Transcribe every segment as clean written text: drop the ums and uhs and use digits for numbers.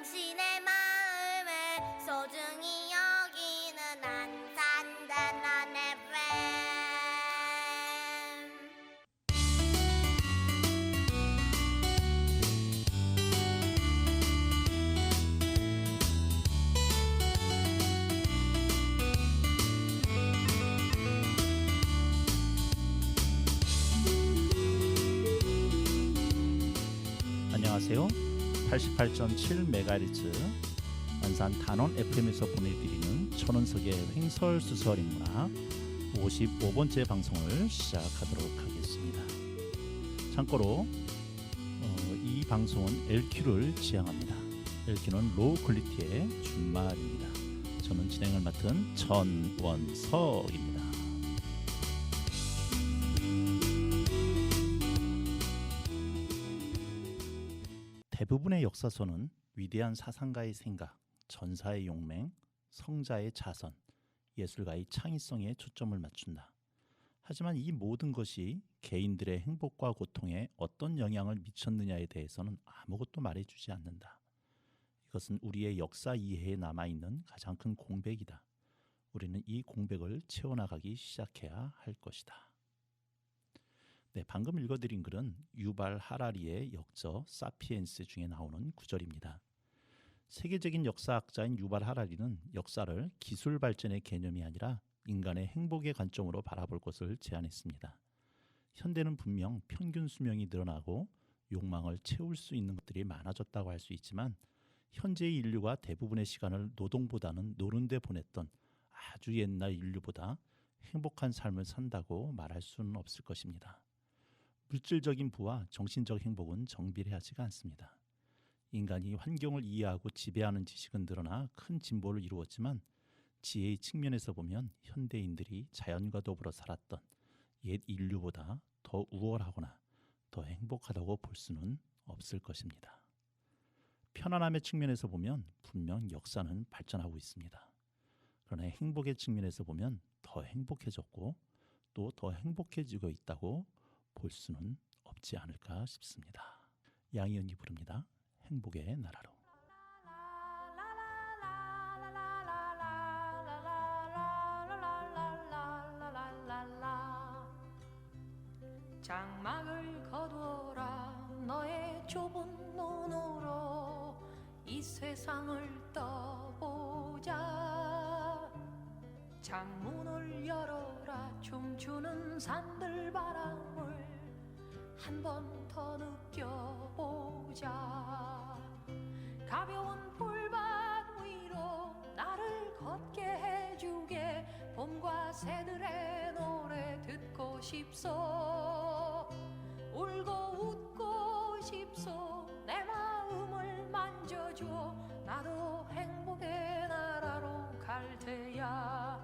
당신의 마음을 소중히 여기는 안산단한 FM. 안녕하세요. 88.7MHz 안산 단원 FM에서 보내드리는 천원석의 횡설수설인문학 55번째 방송을 시작하도록 하겠습니다. 참고로 이 방송은 LQ를 지향합니다. LQ는 로우 퀄리티의 준말입니다. 저는 진행을 맡은 전원석입니다. 대부분의 역사서는 위대한 사상가의 생각, 전사의 용맹, 성자의 자선, 예술가의 창의성에 초점을 맞춘다. 하지만 이 모든 것이 개인들의 행복과 고통에 어떤 영향을 미쳤느냐에 대해서는 아무것도 말해주지 않는다. 이것은 우리의 역사 이해에 남아있는 가장 큰 공백이다. 우리는 이 공백을 채워나가기 시작해야 할 것이다. 네, 방금 읽어드린 글은 유발 하라리의 역저 사피엔스 중에 나오는 구절입니다. 세계적인 역사학자인 유발 하라리는 역사를 기술 발전의 개념이 아니라 인간의 행복의 관점으로 바라볼 것을 제안했습니다. 현대는 분명 평균 수명이 늘어나고 욕망을 채울 수 있는 것들이 많아졌다고 할 수 있지만 현재의 인류가 대부분의 시간을 노동보다는 노는 데 보냈던 아주 옛날 인류보다 행복한 삶을 산다고 말할 수는 없을 것입니다. 물질적인 부와 정신적 행복은 정비례하지가 않습니다. 인간이 환경을 이해하고 지배하는 지식은 늘어나 큰 진보를 이루었지만 지혜의 측면에서 보면 현대인들이 자연과 더불어 살았던 옛 인류보다 더 우월하거나 더 행복하다고 볼 수는 없을 것입니다. 편안함의 측면에서 보면 분명 역사는 발전하고 있습니다. 그러나 행복의 측면에서 보면 더 행복해졌고 또 더 행복해지고 있다고 볼 수는 없지 않을까 싶습니다. 양희은이 부릅니다. 행복의 나라로. 장막을 거두어라 너의 좁은 눈으로 이 세상을 떠보자. 창문을 열어라 춤추는 산들 바람을 한 번 더 느껴보자. 가벼운 풀밭 위로 나를 걷게 해주게 봄과 새들의 노래 듣고 싶소. 울고 웃고 싶소. 내 마음을 만져줘. 나도 행복의 나라로 갈 테야.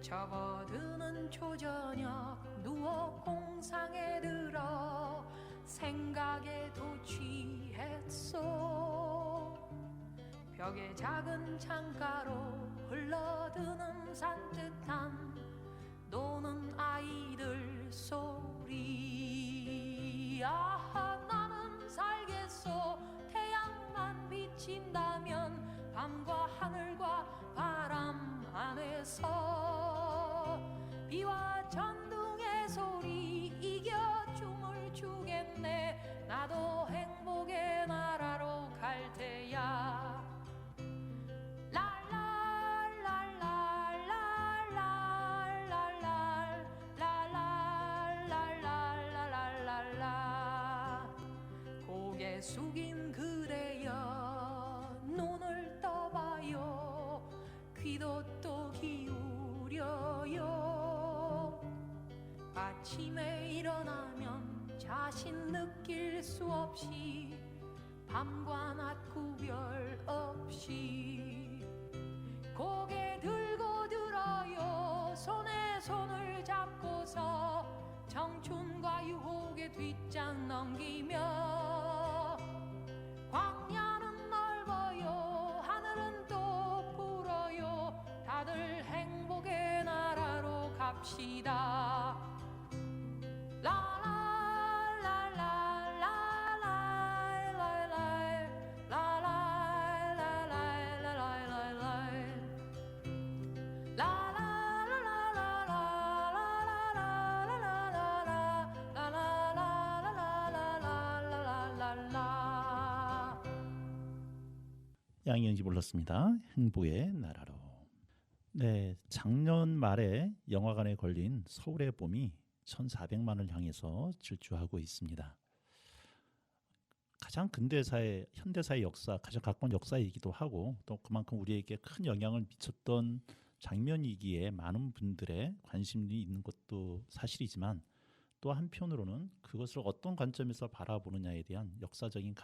접어드는 초저녁 누워 공상에 들어 생각에도 취했소. 벽의 작은 창가로 흘러드는 산뜻한 노는 아이들 소리. 아하 나는 살겠소. 태양만 비친다면 밤과 하늘과 바람 안에서 비와 전등의 소리 이겨 춤을 추겠네. 나도 행복의 나라로 갈 테야. 고개 숙인 그대여 눈을 떠봐요. 귀도 또 기울여요. 아침에 일어나면 자신 느낄 수 없이 밤과 낮 구별 없이 고개 들고 들어요. 손에 손을 잡고서 청춘과 유혹의 뒷장 넘기며 광야는 넓어요. 하늘은 또 푸르요. 다들 행복 합시다. 양희영이 불렀습니다. 흥부의 나라로. 네, 작년 말에 영화관에 걸린 서울의 봄이 1,400만을 향해서 질주하고 있습니다. 가장 근대사의 현대사의 역사, 가장 가까운 역사이기도 하고 또 그만큼 우리에게 큰 영향을 미쳤던 장면이기에 많은 분들의 관심이 있는 것도 사실이지만 또 한편으로는 그것을 어떤 관점에서 바라보느냐에 대한 역사적인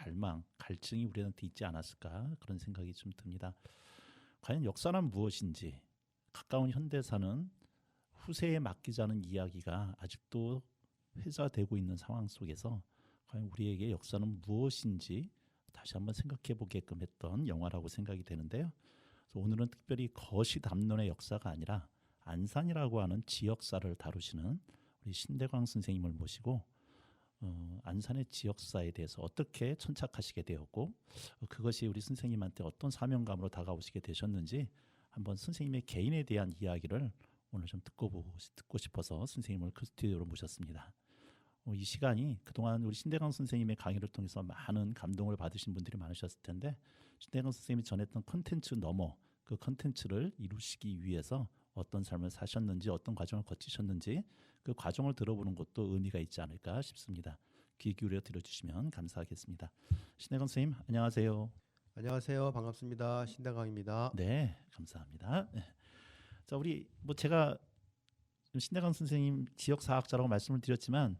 갈증이 우리한테 있지 않았을까 그런 생각이 좀 듭니다. 과연 역사란 무엇인지 가까운 현대사는 후세에 맡기자는 이야기가 아직도 회자되고 있는 상황 속에서 과연 우리에게 역사는 무엇인지 다시 한번 생각해 보게끔 했던 영화라고 생각이 되는데요. 그래서 오늘은 특별히 거시 담론의 역사가 아니라 안산이라고 하는 지역사를 다루시는 우리 신대광 선생님을 모시고 안산의 지역사에 대해서 어떻게 천착하시게 되었고 그것이 우리 선생님한테 어떤 사명감으로 다가오시게 되셨는지 한번 선생님의 개인에 대한 이야기를 오늘 좀 듣고 싶어서 선생님을 그 스튜디오로 모셨습니다. 이 시간이 그동안 우리 신대광 선생님의 강의를 통해서 많은 감동을 받으신 분들이 많으셨을 텐데 신대광 선생님이 전했던 컨텐츠 넘어 그 컨텐츠를 이루시기 위해서 어떤 삶을 사셨는지 어떤 과정을 거치셨는지 그 과정을 들어보는 것도 의미가 있지 않을까 싶습니다. 귀 기울여 들어주시면 감사하겠습니다. 신대광 선생님 안녕하세요. 안녕하세요. 반갑습니다. 신대광입니다. 네, 감사합니다. 네. 자, 우리 제가 신대광 선생님 지역사학자라고 말씀을 드렸지만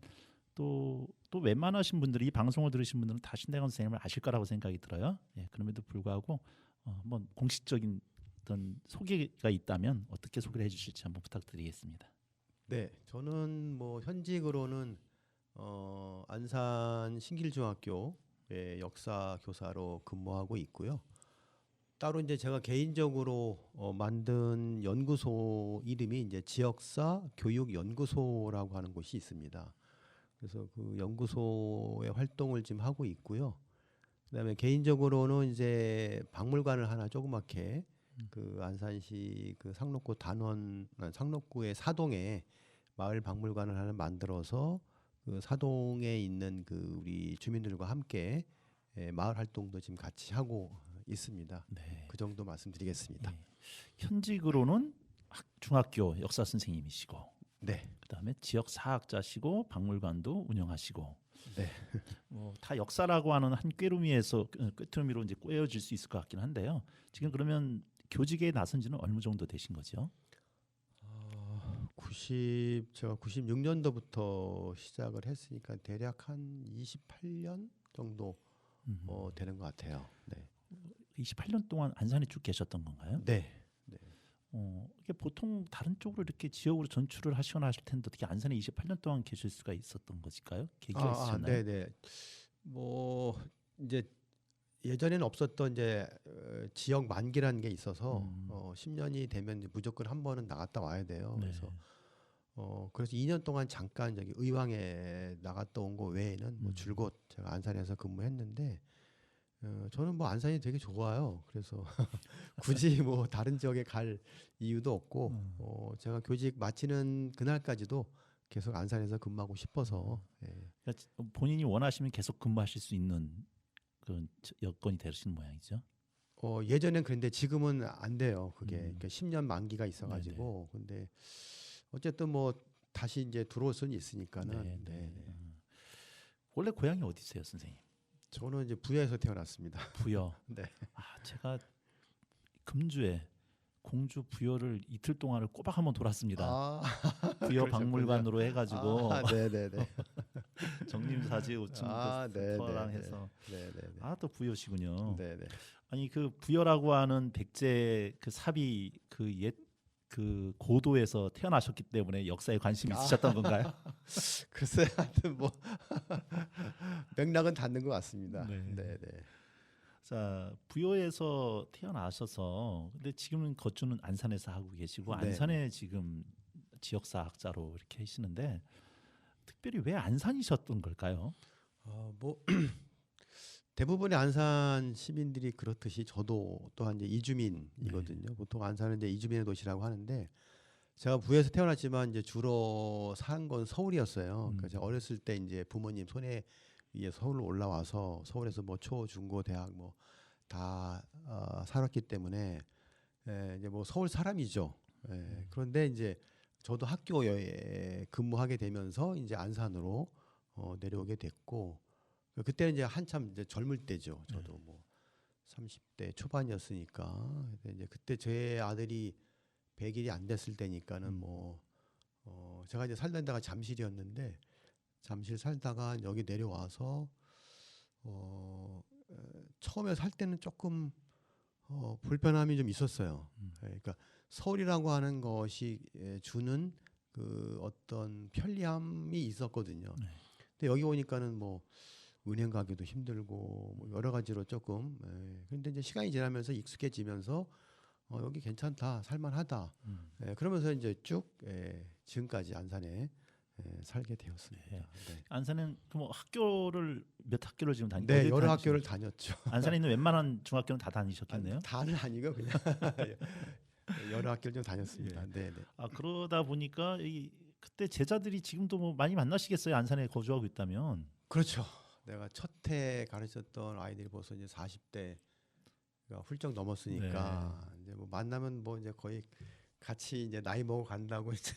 또 웬만하신 분들이 이 방송을 들으신 분들은 다 신대광 선생님을 아실 거라고 생각이 들어요. 예, 그럼에도 불구하고 한번 공식적인 어떤 소개가 있다면 어떻게 소개를 해주실지 한번 부탁드리겠습니다. 네, 저는 현직으로는 안산 신길중학교의 역사 교사로 근무하고 있고요. 따로 이제 제가 개인적으로 만든 연구소 이름이 이제 지역사 교육연구소라고 하는 곳이 있습니다. 그래서 그 연구소의 활동을 지금 하고 있고요. 그다음에 개인적으로는 이제 박물관을 하나 조그맣게 그 안산시 그 상록구의 사동에 마을 박물관을 하나 만들어서 그 사동에 있는 그 우리 주민들과 함께 마을 활동도 지금 같이 하고 있습니다. 네. 그 정도 말씀드리겠습니다. 네. 현직으로는 중학교 역사 선생님이시고, 네. 그다음에 지역 사학자시고 박물관도 운영하시고, 네. 다 역사라고 하는 한 꿰루미에서 꿰투루미로 이제 꿰어질 수 있을 것 같긴 한데요. 지금 그러면 교직에 나선지는 어느 정도 되신 거죠? 제가 96년도부터 시작을 했으니까 대략 한 28년 정도 되는 것 같아요. 네. 28년 동안 안산에 쭉 계셨던 건가요? 네. 네. 이게 보통 다른 쪽으로 이렇게 지역으로 전출을 하시거나 하실 텐데 어떻게 안산에 28년 동안 계실 수가 있었던 것일까요? 계기가 있으셨나요? 네. 이제 예전에는 없었던 이제 지역 만기라는 게 있어서 10년이 되면 이제 무조건 한 번은 나갔다 와야 돼요. 네. 그래서 2년 동안 잠깐 저기 의왕에 나갔다 온 거 외에는 줄곧 제가 안산에서 근무했는데 저는 안산이 되게 좋아요. 그래서 굳이 다른 지역에 갈 이유도 없고 제가 교직 마치는 그날까지도 계속 안산에서 근무하고 싶어서 그러니까 본인이 원하시면 계속 근무하실 수 있는 그런 여건이 되시는 모양이죠. 예전엔 그런데 지금은 안 돼요. 그게 그러니까 10년 만기가 있어가지고 근데 어쨌든 다시 이제 들어올 수는 있으니까는. 네. 원래 고향이 어디세요, 선생님? 저는 이제 부여에서 태어났습니다. 부여. 네. 제가 금주에 공주 부여를 이틀 동안을 꼬박 한번 돌았습니다. 부여 박물관으로 해가지고 네네네. 정림사지 우층부터랑 해서 네네네. 또 부여시군요. 네네. 아니 그 부여라고 하는 백제 그 사비 그 옛 그 고도에서 태어나셨기 때문에 역사에 관심이 있으셨던 건가요? 글쎄, 하여튼 맥락은 닿는 것 같습니다. 네네. 자, 부여에서 태어나셔서 근데 지금은 거주는 안산에서 하고 계시고 안산에 지금 지역사학자로 이렇게 하시는데 특별히 왜 안산이셨던 걸까요? 뭐 대부분의 안산 시민들이 그렇듯이 저도 또한 이제 이주민이거든요. 보통 안산은 이제 이주민의 도시라고 하는데 제가 부에서 태어났지만 이제 주로 산 건 서울이었어요. 그러니까 제가 어렸을 때 이제 부모님 손에 위에 서울로 올라와서 서울에서 뭐 초, 중고, 대학 뭐 다 살았기 때문에 이제 뭐 서울 사람이죠. 그런데 이제 저도 학교에 근무하게 되면서 이제 안산으로 내려오게 됐고 그때는 이제 한참 이제 젊을 때죠. 저도 뭐 30대 초반이었으니까 이제 그때 제 아들이 100일이 안 됐을 때니까는 뭐 제가 이제 살던 데가 잠실이었는데 잠실 살다가 여기 내려와서 처음에 살 때는 조금 불편함이 좀 있었어요. 그러니까 서울이라고 하는 것이 주는 그 어떤 편리함이 있었거든요. 근데 여기 오니까는 뭐 은행 가기도 힘들고 뭐 여러 가지로 조금 그런데 이제 시간이 지나면서 익숙해지면서 여기 괜찮다 살만하다 그러면서 이제 쭉 지금까지 안산에 살게 되었습니다. 네. 안산은 뭐 학교를 몇 학교를 지금 다니고 네, 여러 학교를 다녔죠. 안산에 있는 웬만한 중학교는 다 다니셨겠네요. 다는 아니고 그냥 여러 학교를 좀 다녔습니다. 네, 네. 그러다 보니까 그때 제자들이 지금도 뭐 많이 만나시겠어요. 안산에 거주하고 있다면. 그렇죠. 내가 첫 해 가르쳤던 아이들이 벌써 이제 40대가 훌쩍 넘었으니까 이제 뭐 만나면 뭐 이제 거의 같이 이제 나이 먹어 간다고 이제.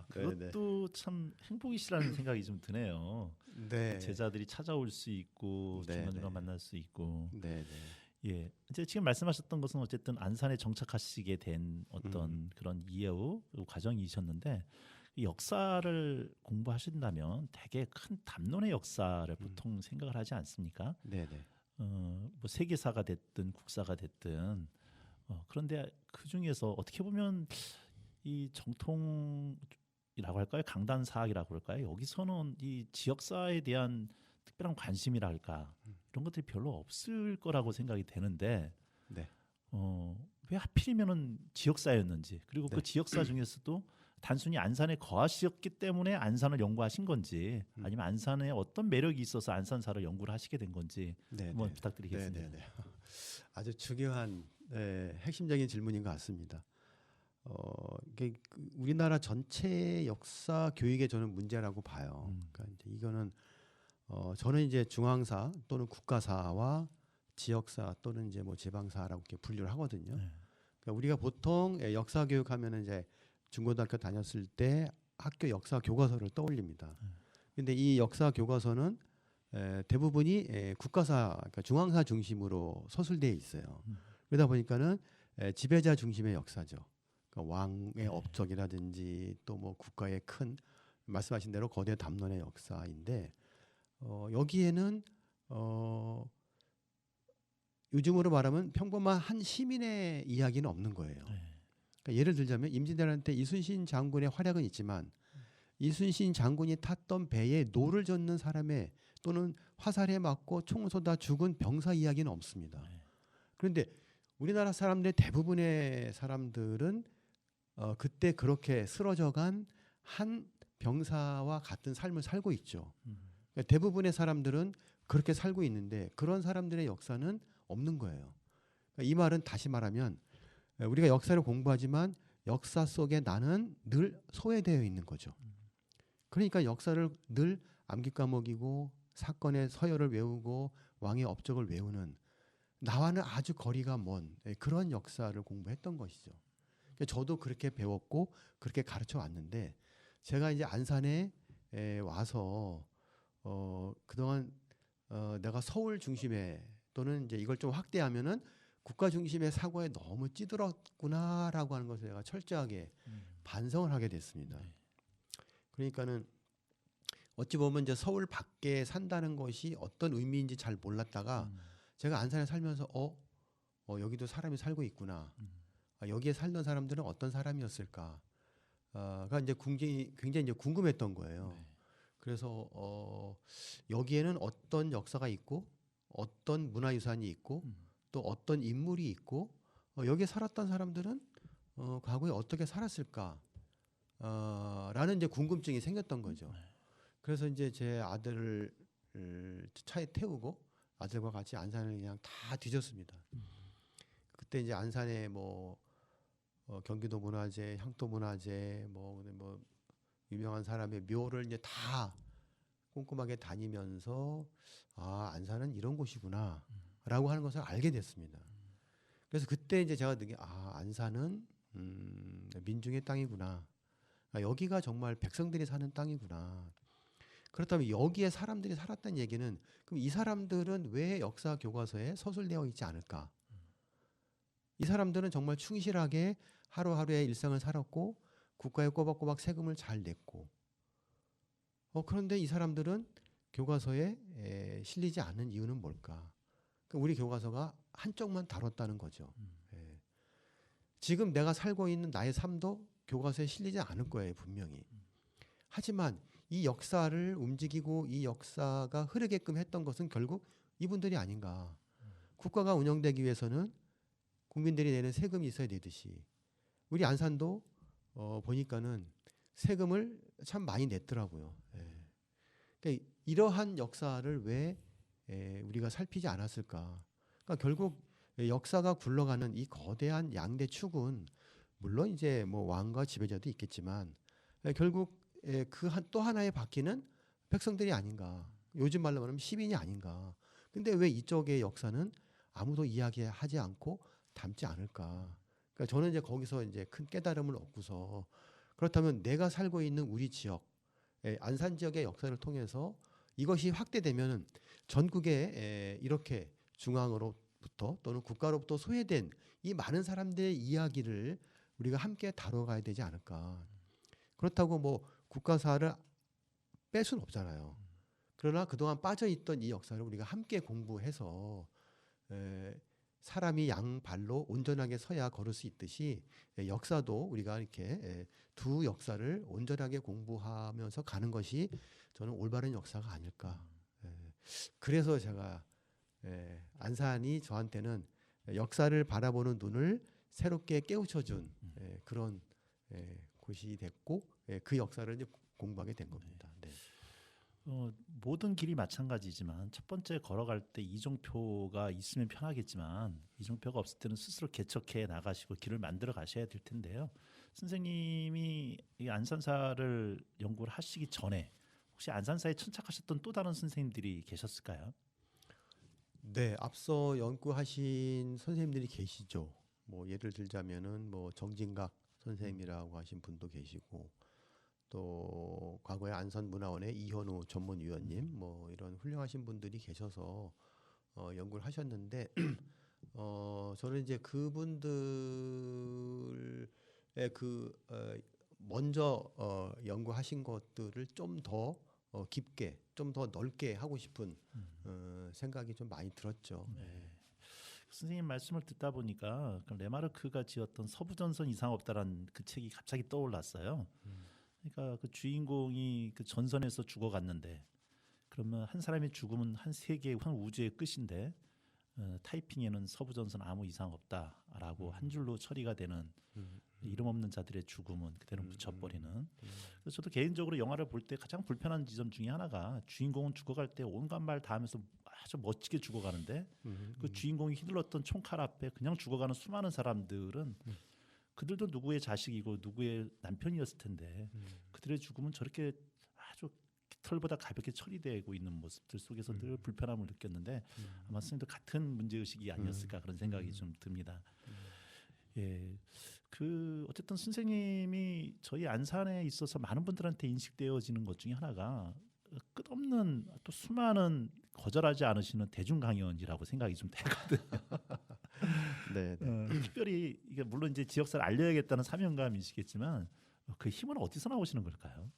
그것도 참 행복이시라는 생각이 좀 드네요. 네. 제자들이 찾아올 수 있고 중간중간 만날 수 있고. 네, 네. 예, 이제 지금 말씀하셨던 것은 어쨌든 안산에 정착하시게 된 어떤 그런 이후 과정이셨는데 이 역사를 공부하신다면 되게 큰 담론의 역사를 보통 생각을 하지 않습니까? 네, 네. 뭐 세계사가 됐든 국사가 됐든 그런데 그 중에서 어떻게 보면 이 정통이라고 할까요? 강단사학이라고 할까요? 여기서는 이 지역사에 대한 특별한 관심이라 할까 이런 것들이 별로 없을 거라고 생각이 되는데 네. 왜 하필이면은 지역사였는지 그리고 그 지역사 중에서도 단순히 안산에 거하셨기 때문에 안산을 연구하신 건지 아니면 안산에 어떤 매력이 있어서 안산사를 연구를 하시게 된 건지 한번 부탁드리겠습니다. 네. 아주 중요한 핵심적인 질문인 것 같습니다. 이게 우리나라 전체 역사 교육의 저는 문제라고 봐요. 그러니까 이제 이거는 저는 이제 중앙사 또는 국가사와 지역사 또는 이제 뭐 지방사라고 이렇게 분류를 하거든요. 그러니까 우리가 보통 역사 교육하면은 이제 중고등학교 다녔을 때 학교 역사 교과서를 떠올립니다. 근데 이 역사 교과서는 대부분이 국가사, 그러니까 중앙사 중심으로 서술되어 있어요. 그러다 보니까는 지배자 중심의 역사죠. 그러니까 왕의 업적이라든지 또 뭐 국가의 큰 말씀하신 대로 거대 담론의 역사인데 여기에는 요즘으로 말하면 평범한 한 시민의 이야기는 없는 거예요. 그러니까 예를 들자면 임진왜란 때 이순신 장군의 활약은 있지만 이순신 장군이 탔던 배에 노를 젓는 사람의 또는 화살에 맞고 총을 쏘다 죽은 병사 이야기는 없습니다. 그런데 우리나라 사람들의 대부분의 사람들은 그때 그렇게 쓰러져간 한 병사와 같은 삶을 살고 있죠. 그러니까 대부분의 사람들은 그렇게 살고 있는데 그런 사람들의 역사는 없는 거예요. 그러니까 이 말은 다시 말하면 우리가 역사를 공부하지만 역사 속에 나는 늘 소외되어 있는 거죠. 그러니까 역사를 늘 암기 과목이고 사건의 서열을 외우고 왕의 업적을 외우는 나와는 아주 거리가 먼 그런 역사를 공부했던 것이죠. 그러니까 저도 그렇게 배웠고 그렇게 가르쳐 왔는데 제가 이제 안산에 와서 그동안 내가 서울 중심에 또는 이제 이걸 좀 확대하면은 국가 중심의 사고에 너무 찌들었구나라고 하는 것을 내가 철저하게 반성을 하게 됐습니다. 그러니까는 어찌 보면 이제 서울 밖에 산다는 것이 어떤 의미인지 잘 몰랐다가 제가 안산에 살면서 여기도 사람이 살고 있구나. 여기에 살던 사람들은 어떤 사람이었을까? 가 이제 굉장히 이제 궁금했던 거예요. 그래서 여기에는 어떤 역사가 있고 어떤 문화유산이 있고 또 어떤 인물이 있고 여기에 살았던 사람들은 과거에 어떻게 살았을까? 라는 이제 궁금증이 생겼던 거죠. 그래서 이제 제 아들을 차에 태우고 아들과 같이 안산을 그냥 다 뒤졌습니다. 그때 이제 안산에 뭐 경기도 문화재, 향토 문화재, 뭐 유명한 사람의 묘를 이제 다 꼼꼼하게 다니면서 안산은 이런 곳이구나라고 하는 것을 알게 됐습니다. 그래서 그때 이제 제가 느낀 안산은 민중의 땅이구나. 여기가 정말 백성들이 사는 땅이구나. 그렇다면 여기에 사람들이 살았다는 얘기는 그럼 이 사람들은 왜 역사 교과서에 서술되어 있지 않을까? 이 사람들은 정말 충실하게 하루하루의 일상을 살았고 국가에 꼬박꼬박 세금을 잘 냈고 그런데 이 사람들은 교과서에 실리지 않는 이유는 뭘까? 그러니까 우리 교과서가 한쪽만 다뤘다는 거죠. 지금 내가 살고 있는 나의 삶도 교과서에 실리지 않을 거예요, 분명히. 하지만 이 역사를 움직이고 이 역사가 흐르게끔 했던 것은 결국 이분들이 아닌가. 국가가 운영되기 위해서는 국민들이 내는 세금이 있어야 되듯이 우리 안산도 보니까는 세금을 참 많이 냈더라고요. 그러니까 이러한 역사를 왜 우리가 살피지 않았을까? 그러니까 결국 역사가 굴러가는 이 거대한 양대 축은 물론 이제 뭐 왕과 지배자도 있겠지만 결국 그 또 하나의 바퀴는 백성들이 아닌가. 요즘 말로 말하면 시민이 아닌가. 근데 왜 이쪽의 역사는 아무도 이야기하지 않고 담지 않을까? 그러니까 저는 이제 거기서 이제 큰 깨달음을 얻고서 그렇다면 내가 살고 있는 우리 지역, 안산 지역의 역사를 통해서 이것이 확대되면은 전국에 이렇게 중앙으로부터 또는 국가로부터 소외된 이 많은 사람들의 이야기를 우리가 함께 다뤄가야 되지 않을까. 그렇다고 뭐 국가사를 뺄 수는 없잖아요. 그러나 그동안 빠져있던 이 역사를 우리가 함께 공부해서 사람이 양발로 온전하게 서야 걸을 수 있듯이 역사도 우리가 이렇게 두 역사를 온전하게 공부하면서 가는 것이 저는 올바른 역사가 아닐까. 그래서 제가 안산이 저한테는 역사를 바라보는 눈을 새롭게 깨우쳐준 그런 곳이 됐고 그 역사를 이제 공부하게 된 겁니다. 네. 모든 길이 마찬가지지만 첫 번째 걸어갈 때 이정표가 있으면 편하겠지만 이정표가 없을 때는 스스로 개척해 나가시고 길을 만들어 가셔야 될 텐데요. 선생님이 이 안산사를 연구를 하시기 전에 혹시 안산사에 천착하셨던 또 다른 선생님들이 계셨을까요? 네, 앞서 연구하신 선생님들이 계시죠. 뭐 예를 들자면은 뭐 정진각 선생님이라고 하신 분도 계시고 또 과거에 안산문화원의 이현우 전문위원님 뭐 이런 훌륭하신 분들이 계셔서 연구를 하셨는데 저는 이제 그분들의 먼저 연구하신 것들을 좀 더 깊게 좀 더 넓게 하고 싶은 생각이 좀 많이 들었죠. 네. 선생님 말씀을 듣다 보니까 레마르크가 지었던 서부전선 이상 없다라는 그 책이 갑자기 떠올랐어요. 그러니까 그 주인공이 그 전선에서 죽어갔는데 그러면 한 사람의 죽음은 한 세계, 한 우주의 끝인데 타이핑에는 서부전선 아무 이상 없다라고 한 줄로 처리가 되는 이름 없는 자들의 죽음은 그대로 묻혀버리는. 그래서 저도 개인적으로 영화를 볼 때 가장 불편한 지점 중에 하나가 주인공은 죽어갈 때 온갖 말 다 하면서 아주 멋지게 죽어가는데 그 주인공이 휘둘렀던 총칼 앞에 그냥 죽어가는 수많은 사람들은 그들도 누구의 자식이고 누구의 남편이었을 텐데 그들의 죽음은 저렇게 아주 털보다 가볍게 처리되고 있는 모습들 속에서 늘 불편함을 느꼈는데 아마 선생님도 같은 문제의식이 아니었을까 그런 생각이 좀 듭니다. 예, 그 어쨌든 선생님이 저희 안산에 있어서 많은 분들한테 인식되어지는 것 중에 하나가 끝없는 또 수많은 거절하지 않으시는 대중 강연이라고 생각이 좀 되거든요. 네. 특별히 이게 물론 이제 지역사를 알려야겠다는 사명감이시겠지만 그 힘은 어디서 나오시는 걸까요?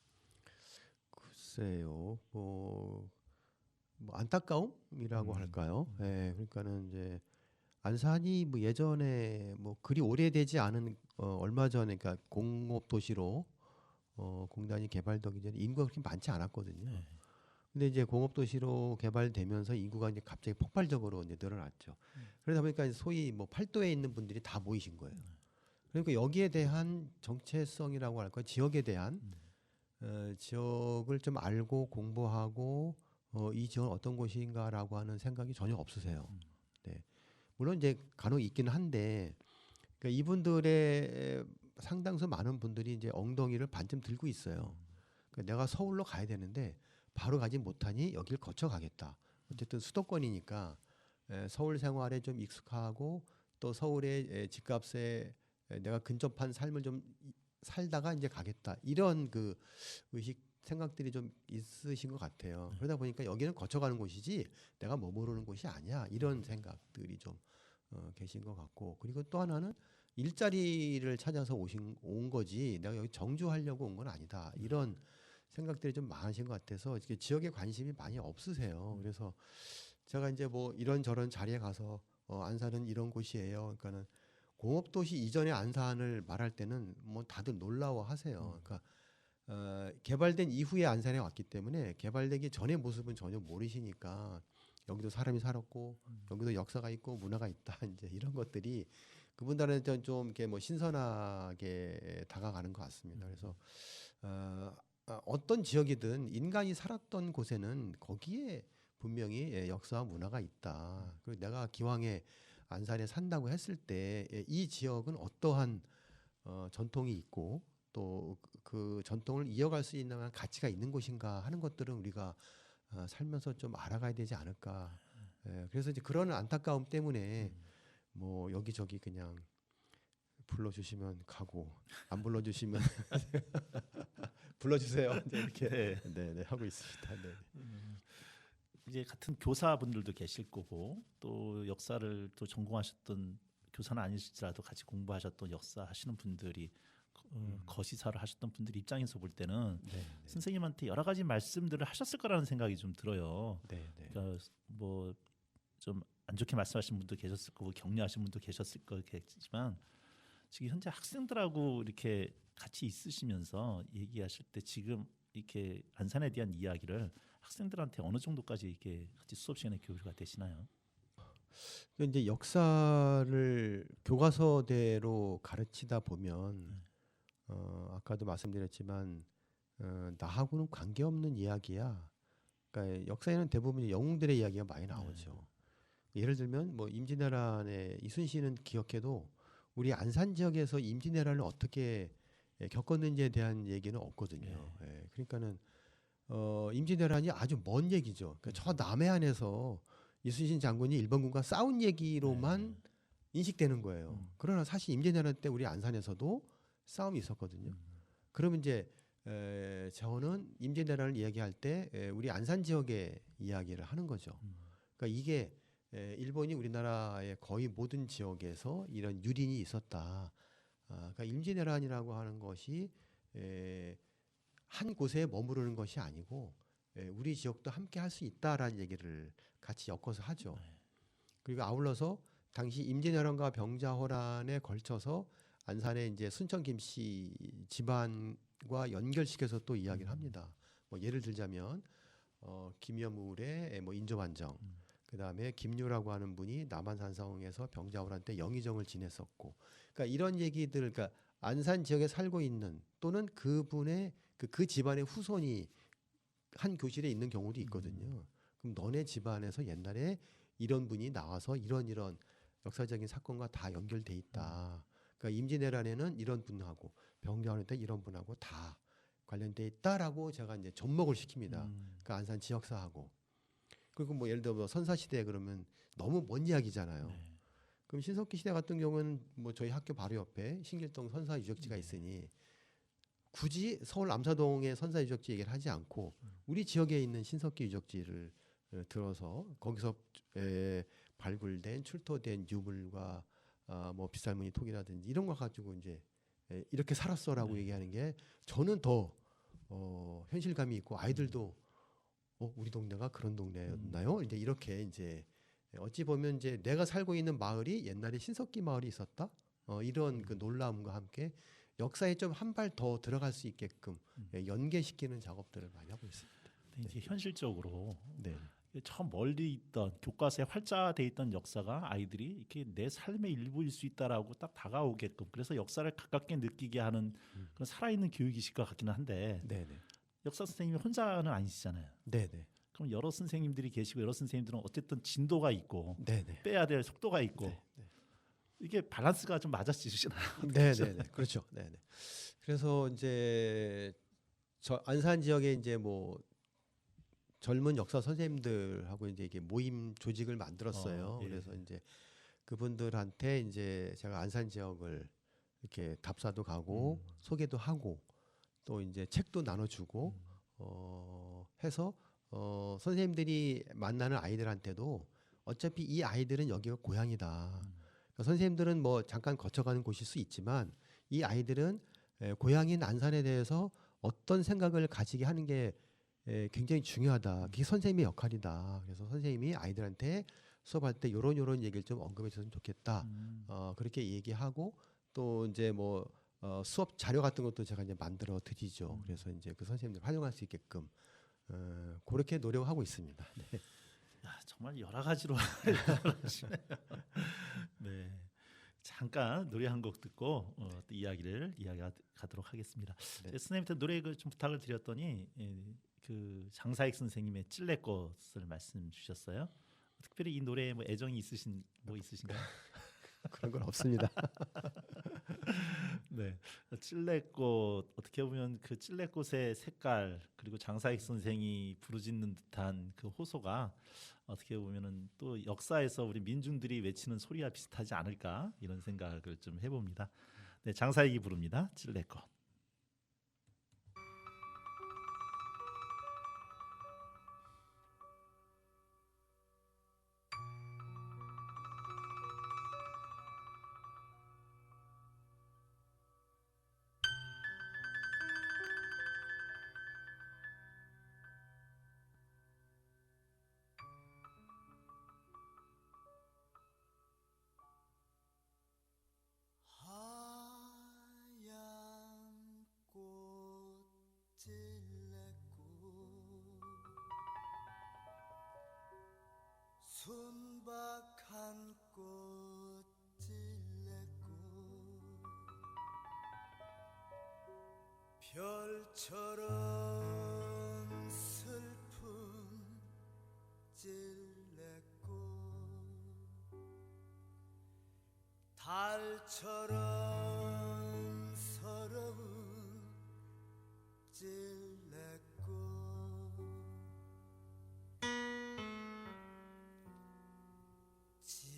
글쎄요, 뭐 안타까움이라고 할까요? 네, 그러니까는 이제 안산이 뭐 예전에 뭐 그리 오래되지 않은 얼마 전에 그러니까 공업 도시로 공단이 개발되기 전에 인구가 그렇게 많지 않았거든요. 네. 근데 이제 공업 도시로 개발되면서 인구가 이제 갑자기 폭발적으로 이제 늘어났죠. 그러다 보니까 소위 뭐 팔도에 있는 분들이 다 모이신 거예요. 그러니까 여기에 대한 정체성이라고 할까요? 지역에 대한 지역을 좀 알고 공부하고 이 지역은 어떤 곳인가라고 하는 생각이 전혀 없으세요. 네. 물론 이제 간혹 있기는 한데 그러니까 이분들의 상당수 많은 분들이 이제 엉덩이를 반쯤 들고 있어요. 그러니까 내가 서울로 가야 되는데 바로 가지 못하니 여길 거쳐 가겠다. 어쨌든 수도권이니까 서울 생활에 좀 익숙하고 또 서울의 집값에 내가 근접한 삶을 좀 살다가 이제 가겠다. 이런 그 의식 생각들이 좀 있으신 것 같아요. 그러다 보니까 여기는 거쳐가는 곳이지 내가 머무르는 곳이 아니야. 이런 생각들이 좀 계신 것 같고 그리고 또 하나는 일자리를 찾아서 온 거지 내가 여기 정주하려고 온 건 아니다. 이런 생각들이 좀 많으신 것 같아서 이렇게 지역에 관심이 많이 없으세요. 그래서 제가 이제 뭐 이런저런 자리에 가서 안산은 이런 곳이에요. 그러니까는 공업도시 이전의 안산을 말할 때는 뭐 다들 놀라워하세요. 그러니까 개발된 이후에 안산에 왔기 때문에 개발되기 전의 모습은 전혀 모르시니까 여기도 사람이 살았고 여기도 역사가 있고 문화가 있다 이제 이런 것들이 그분들한테는 좀 이렇게 뭐 신선하게 다가가는 것 같습니다. 그래서 어떤 지역이든 인간이 살았던 곳에는 거기에 분명히 역사와 문화가 있다. 그리고 내가 기왕에 안산에 산다고 했을 때 이 지역은 어떠한 전통이 있고 또 그 전통을 이어갈 수 있는 가치가 있는 곳인가 하는 것들은 우리가 살면서 좀 알아가야 되지 않을까. 그래서 이제 그런 안타까움 때문에 뭐 여기저기 그냥 불러주시면 가고 안 불러주시면 불러주세요. 이제 이렇게 네, 하고 있습니다. 네. 이제 같은 교사분들도 계실 거고 또 역사를 또 전공하셨던 교사는 아니실지라도 같이 공부하셨던 역사 하시는 분들이 거시사를 하셨던 분들 입장에서 볼 때는 선생님한테 여러 가지 말씀들을 하셨을 거라는 생각이 좀 들어요. 그러니까 뭐 좀 안 좋게 말씀하신 분도 계셨을 거고 격려하신 분도 계셨을 거겠지만 지금 현재 학생들하고 이렇게 같이 있으시면서 얘기하실 때 지금 이렇게 안산에 대한 이야기를 학생들한테 어느 정도까지 이렇게 같이 수업 시간에 교류가 되시나요? 이제 역사를 교과서대로 가르치다 보면 아까도 말씀드렸지만 나하고는 관계없는 이야기야. 그러니까 역사에는 대부분 영웅들의 이야기가 많이 나오죠. 예를 들면 뭐 임진왜란의 이순신은 기억해도 우리 안산 지역에서 임진왜란을 어떻게 겪었는지에 대한 얘기는 없거든요. 그러니까는 임진왜란이 아주 먼 얘기죠. 그러니까 저 남해안에서 이순신 장군이 일본군과 싸운 얘기로만 인식되는 거예요. 그러나 사실 임진왜란 때 우리 안산에서도 싸움이 있었거든요. 그러면 이제 저는 임진왜란을 이야기할 때 우리 안산 지역의 이야기를 하는 거죠. 그러니까 이게 일본이 우리나라의 거의 모든 지역에서 이런 유린이 있었다. 그러니까 임진왜란이라고 하는 것이 한 곳에 머무르는 것이 아니고 우리 지역도 함께 할 수 있다라는 얘기를 같이 엮어서 하죠. 그리고 아울러서 당시 임진왜란과 병자호란에 걸쳐서 안산의 이제 순천 김씨 집안과 연결시켜서 또 이야기를 합니다. 뭐 예를 들자면 김여물의 뭐 인조반정, 그다음에 김유라고 하는 분이 남한산성에서 병자호란 때 영의정을 지냈었고, 그러니까 이런 얘기들, 그러니까 안산 지역에 살고 있는 또는 그분의 그 집안의 후손이 한 교실에 있는 경우도 있거든요. 그럼 너네 집안에서 옛날에 이런 분이 나와서 이런 역사적인 사건과 다 연결돼 있다. 그러니까 임진왜란에는 이런 분하고 병자호란 때 이런 분하고 다 관련돼 있다라고 제가 이제 접목을 시킵니다. 그 안산 지역사하고. 그리고 뭐 예를 들어 뭐 선사시대 그러면 너무 먼 이야기잖아요. 그럼 신석기 시대 같은 경우는 뭐 저희 학교 바로 옆에 신길동 선사 유적지가 있으니 굳이 서울 남사동의 선사 유적지 얘기를 하지 않고 우리 지역에 있는 신석기 유적지를 들어서 거기서 발굴된 출토된 유물과 뭐 빗살무늬 톡이라든지 이런 거 가지고 이제 이렇게 살았어라고 얘기하는 게 저는 더 현실감이 있고 아이들도 우리 동네가 그런 동네였나요? 이제 이렇게 이제 어찌 보면 이제 내가 살고 있는 마을이 옛날에 신석기 마을이 있었다. 이런 그 놀라움과 함께 역사에 좀 한 발 더 들어갈 수 있게끔 연계시키는 작업들을 많이 하고 있습니다. 이제 현실적으로 저 멀리 있던 교과서에 활자돼 있던 역사가 아이들이 이렇게 내 삶의 일부일 수 있다라고 딱 다가오게끔 그래서 역사를 가깝게 느끼게 하는 그런 살아있는 교육이실 것 같기는 한데 네네. 역사 선생님이 혼자는 아니시잖아요. 네네. 그럼 여러 선생님들이 계시고 여러 선생님들은 어쨌든 진도가 있고 네네. 빼야 될 속도가 있고 네. 이게 밸런스가 좀 맞아지시나요? 네네네. 그렇죠. 네네. 그래서 이제 저 안산 지역에 이제 뭐 젊은 역사 선생님들하고 이제 이게 모임 조직을 만들었어요. 예. 그래서 이제 그분들한테 이제 제가 안산 지역을 이렇게 답사도 가고 소개도 하고 또 이제 책도 나눠주고 해서 선생님들이 만나는 아이들한테도 어차피 이 아이들은 여기가 고향이다. 그러니까 선생님들은 뭐 잠깐 거쳐가는 곳일 수 있지만 이 아이들은 고향인 안산에 대해서 어떤 생각을 가지게 하는 게 굉장히 중요하다. 그게 선생님의 역할이다. 그래서 선생님이 아이들한테 수업할 때 요런 얘기를 좀 언급해 줬으면 좋겠다. 그렇게 얘기하고 또 이제 뭐 수업 자료 같은 것도 제가 이제 만들어 드리죠. 그래서 이제 그 선생님들 활용할 수 있게끔 그렇게 노력하고 있습니다. 네. 야, 정말 여러 가지로 하시네요. 네. 잠깐 노래 한 곡 듣고 또 이야기가도록 하겠습니다. 네. 선생님한테 노래 좀 부탁을 드렸더니 그 장사익 선생님의 찔레꽃을 말씀 주셨어요. 특별히 이 노래에 뭐 애정이 있으신가요? 그런 건 없습니다. 네, 찔레꽃 어떻게 보면 그 찔레꽃의 색깔 그리고 장사익 선생이 부르짖는 듯한 그 호소가 어떻게 보면은 또 역사에서 우리 민중들이 외치는 소리와 비슷하지 않을까 이런 생각을 좀 해봅니다. 네, 장사익이 부릅니다. 찔레꽃. 하얀 꽃 찔레꽃 순박한 꽃 찔레꽃 별처럼 슬픈 찔레꽃 달처럼 서러운 찔레꽃 찔레꽃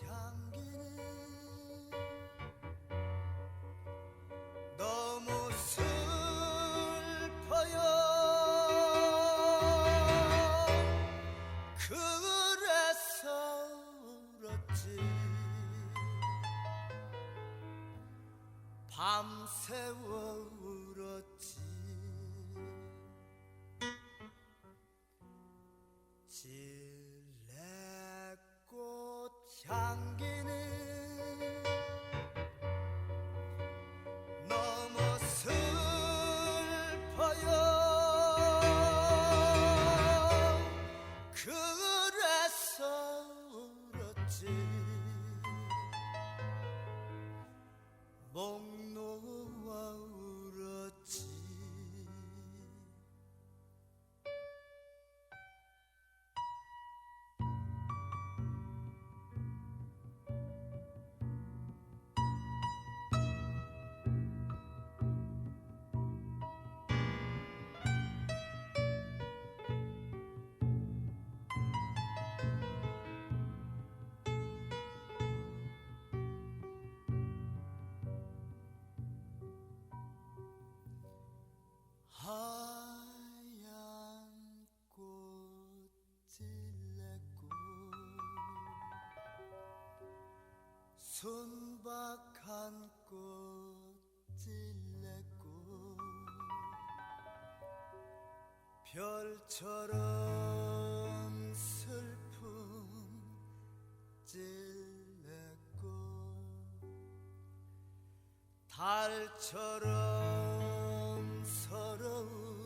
향기는 너무 슬퍼요. 그래서 울었지. 밤새워 울었지. 찔레꽃 향기는 너무 슬퍼요. 그래서 울었지. 목 놓아 울었지. 하얀 꽃 찔레꽃 순박한 꽃 찔레꽃 별처럼 슬픈 찔레꽃 달처럼 서러운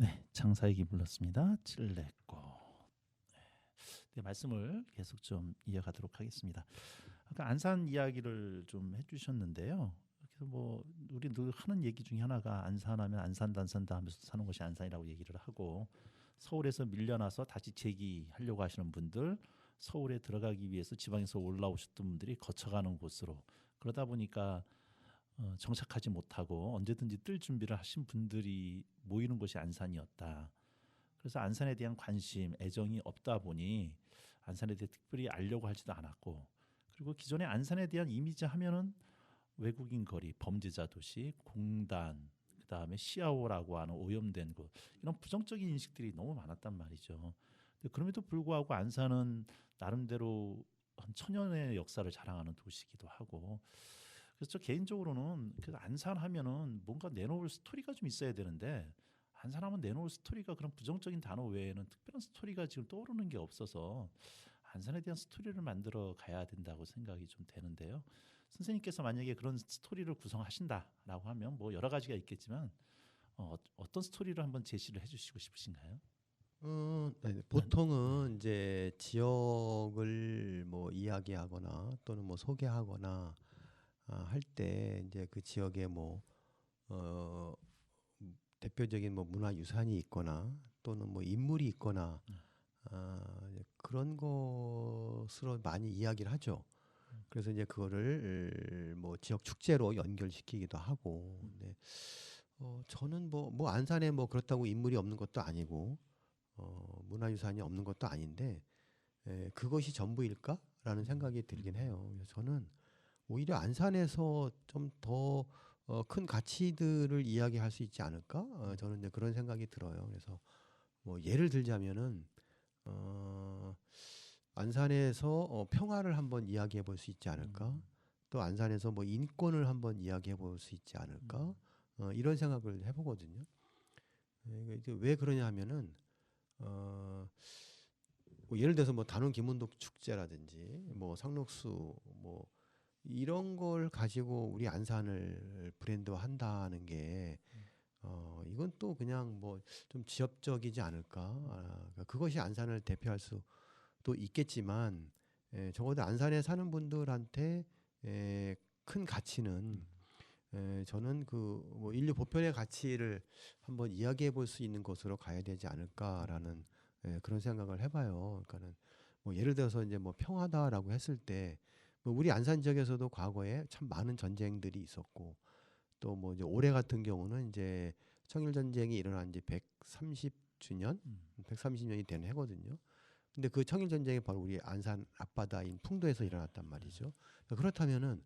네, 장사익이 불렀습니다. 찔레꽃. 네, 말씀을 계속 좀 이어가도록 하겠습니다. 아까 안산 이야기를 좀 해주셨는데요. 그래서 뭐 우리 늘 하는 얘기 중에 하나가 안산하면 안산다 안산다 하면서 사는 것이 안산이라고 얘기를 하고 서울에서 밀려나서 다시 재기하려고 하시는 분들 서울에 들어가기 위해서 지방에서 올라오셨던 분들이 거쳐가는 곳으로 그러다 보니까 정착하지 못하고 언제든지 뜰 준비를 하신 분들이 모이는 곳이 안산이었다. 그래서 안산에 대한 관심, 애정이 없다 보니 안산에 대해 특별히 알려고 하지도 않았고 그리고 기존에 안산에 대한 이미지 하면은 외국인 거리, 범죄자 도시, 공단, 그다음에 시아오라고 하는 오염된 곳 이런 부정적인 인식들이 너무 많았단 말이죠. 근데 그럼에도 불구하고 안산은 나름대로 한 천년의 역사를 자랑하는 도시이기도 하고 그래서 저 개인적으로는 그래서 안산 하면은 뭔가 내놓을 스토리가 좀 있어야 되는데 안산하면 내놓을 스토리가 그런 부정적인 단어 외에는 특별한 스토리가 지금 떠오르는 게 없어서 안산에 대한 스토리를 만들어 가야 된다고 생각이 좀 되는데요. 선생님께서 만약에 그런 스토리를 구성하신다라고 하면 뭐 여러 가지가 있겠지만 어떤 스토리를 한번 제시를 해주시고 싶으신가요? 네, 보통은 이제 지역을 뭐 이야기하거나 또는 뭐 소개하거나 할 때 이제 그 지역에 뭐 어, 대표적인 뭐 문화유산이 있거나 또는 뭐 인물이 있거나 이제 그런 것으로 많이 이야기를 하죠. 그래서 이제 그거를 뭐 지역 축제로 연결시키기도 하고. 근데 저는 뭐 안산에 뭐 그렇다고 인물이 없는 것도 아니고 문화유산이 없는 것도 아닌데 그것이 전부일까라는 생각이 들긴 해요. 그래서 저는 오히려 안산에서 좀 더 큰 가치들을 이야기할 수 있지 않을까? 저는 이제 그런 생각이 들어요. 그래서 뭐 예를 들자면은 안산에서 평화를 한번 이야기해 볼 수 있지 않을까? 또 안산에서 뭐 인권을 한번 이야기해 볼 수 있지 않을까? 이런 생각을 해보거든요. 이게 왜 그러냐 하면은 뭐 예를 들어서 뭐 단원 김은덕 축제라든지 뭐 상록수 뭐 이런 걸 가지고 우리 안산을 브랜드화한다는 게 이건 또 그냥 뭐 좀 지엽적이지 않을까? 그러니까 그것이 안산을 대표할 수도 있겠지만 적어도 안산에 사는 분들한테 큰 가치는 저는 그 뭐 인류 보편의 가치를 한번 이야기해 볼 수 있는 곳으로 가야 되지 않을까라는 그런 생각을 해봐요. 그러니까는 뭐 예를 들어서 이제 뭐 평화다라고 했을 때 뭐 우리 안산 지역에서도 과거에 참 많은 전쟁들이 있었고 또 뭐 이제 올해 같은 경우는 이제 청일 전쟁이 일어난 지 130주년, 130년이 된 해거든요. 근데 그 청일 전쟁이 바로 우리 안산 앞바다인 풍도에서 일어났단 말이죠. 그렇다면은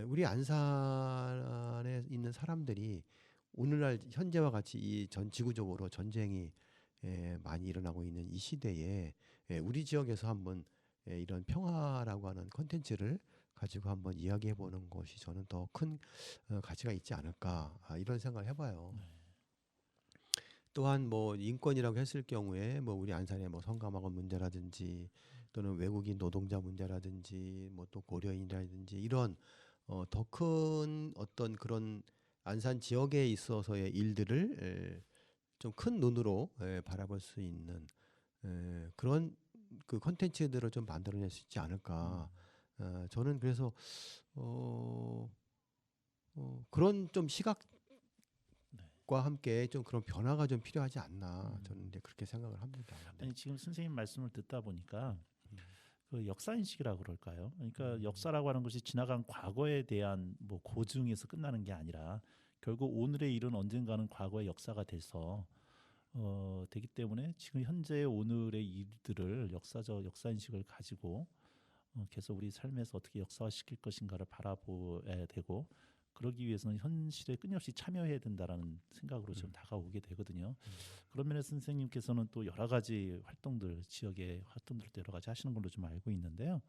우리 안산에 있는 사람들이 오늘날 현재와 같이 이 전 지구적으로 전쟁이 많이 일어나고 있는 이 시대에 우리 지역에서 한번 이런 평화라고 하는 콘텐츠를 가지고 한번 이야기해 보는 것이 저는 더 큰 가치가 있지 않을까 이런 생각을 해봐요. 또한 뭐 인권이라고 했을 경우에 뭐 우리 안산의 뭐 성감학원 문제라든지 또는 외국인 노동자 문제라든지 뭐 또 고려인이라든지 이런 더 큰 어떤 그런 안산 지역에 있어서의 일들을 좀 큰 눈으로 바라볼 수 있는 그런 그 콘텐츠들을 좀 만들어낼 수 있지 않을까. 저는 그래서 그런 좀 시각과 함께 좀 그런 변화가 좀 필요하지 않나. 저는 이제 그렇게 생각을 합니다. 네. 아니 지금 선생님 말씀을 듣다 보니까 그 역사 인식이라고 그럴까요? 그러니까 역사라고 하는 것이 지나간 과거에 대한 뭐 고증에서 끝나는 게 아니라 결국 오늘의 일은 언젠가는 과거의 역사가 돼서 되기 때문에 지금 현재 오늘의 일들을 역사적 역사 인식을 가지고 계속 우리 삶에서 어떻게 역사화시킬 것인가를 바라보아야 되고 그러기 위해서는 현실에 끊임없이 참여해야 된다라는 생각으로 지금 다가오게 되거든요. 그런 면에서 선생님께서는 또 여러 가지 활동들 지역의 활동들도 여러 가지 하시는 걸로 좀 알고 있는데요.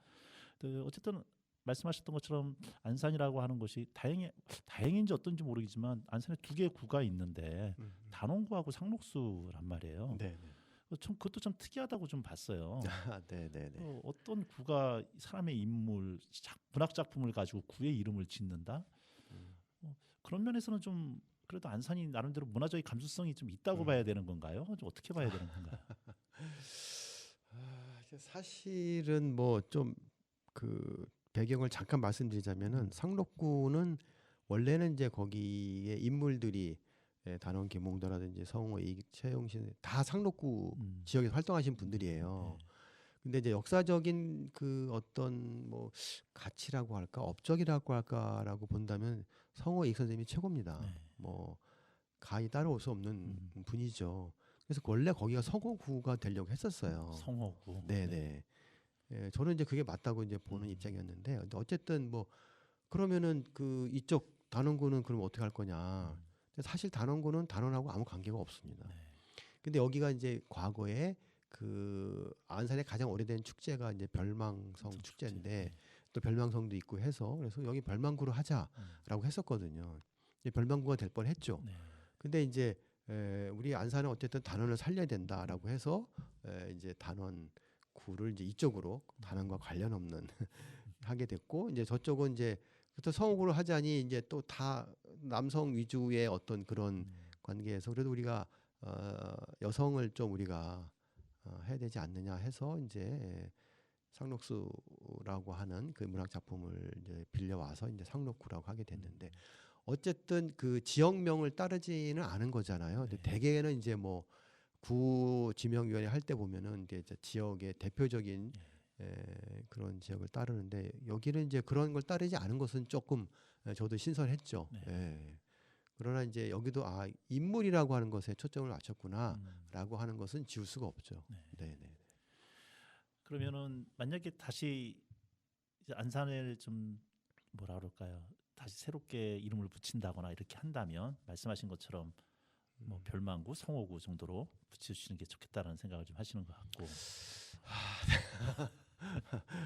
어쨌든 말씀하셨던 것처럼 안산이라고 하는 것이 다행인지 어떤지 모르겠지만 안산에 두 개의 구가 있는데 단원구하고 상록수란 말이에요. 네. 그것도 좀 특이하다고 좀 봤어요. 네. 어떤 구가 사람의 인물, 문학 작품을 가지고 구의 이름을 짓는다. 그런 면에서는 좀 그래도 안산이 나름대로 문화적인 감수성이 좀 있다고 봐야 되는 건가요? 좀 어떻게 봐야 되는 건가요? 사실은 뭐 좀 그 배경을 잠깐 말씀드리자면은 상록구는 원래는 이제 거기에 인물들이 단원 김홍도라든지 성호, 최용신 다 상록구 음. 지역에서 활동하신 분들이에요. 네. 근데 이제 역사적인 그 어떤 뭐 가치라고 할까, 업적이라고 할까라고 본다면 성호 이익 선생님이 최고입니다. 네. 뭐 가히 따라올 수 없는 음. 분이죠. 그래서 원래 거기가 성호구가 되려고 했었어요. 성호구. 네네. 예, 저는 이제 그게 맞다고 이제 보는 입장이었는데, 근데 어쨌든 뭐 그러면은 그 이쪽 단원구는 그럼 어떻게 할 거냐? 근데 사실 단원구는 단원하고 아무 관계가 없습니다. 네. 근데 여기가 이제 과거에 그 안산의 가장 오래된 축제가 이제 별망성 축제인데 또 별망성도 있고 해서 그래서 여기 별망구로 하자라고 했었거든요. 이제 별망구가 될 뻔했죠. 네. 근데 이제 우리 안산은 어쨌든 단원을 살려야 된다라고 해서 이제 단원구를 이제 이쪽으로 단원과 관련 없는 하게 됐고 이제 저쪽은 이제 또 성호구를 하자니 이제 또 다 남성 위주의 어떤 그런 관계에서 그래도 우리가 여성을 좀 우리가 해야 되지 않느냐 해서 이제 상록수라고 하는 그 문학 작품을 이제 빌려와서 이제 상록구라고 하게 됐는데 어쨌든 그 지역명을 따르지는 않은 거잖아요. 근데 대개는 이제 뭐 구 지명위원회 할 때 보면은 이제 지역의 대표적인 그런 지역을 따르는데 여기는 이제 그런 걸 따르지 않은 것은 조금 저도 신선했죠. 네. 예. 그러나 이제 여기도 아 인물이라고 하는 것에 초점을 맞췄구나라고 하는 것은 지울 수가 없죠. 네, 네. 그러면은 만약에 다시 이제 안산을 좀 뭐라 그럴까요? 다시 새롭게 이름을 붙인다거나 이렇게 한다면 말씀하신 것처럼 뭐 별망구, 성호구 정도로 붙여주시는 게 좋겠다라는 생각을 좀 하시는 것 같고.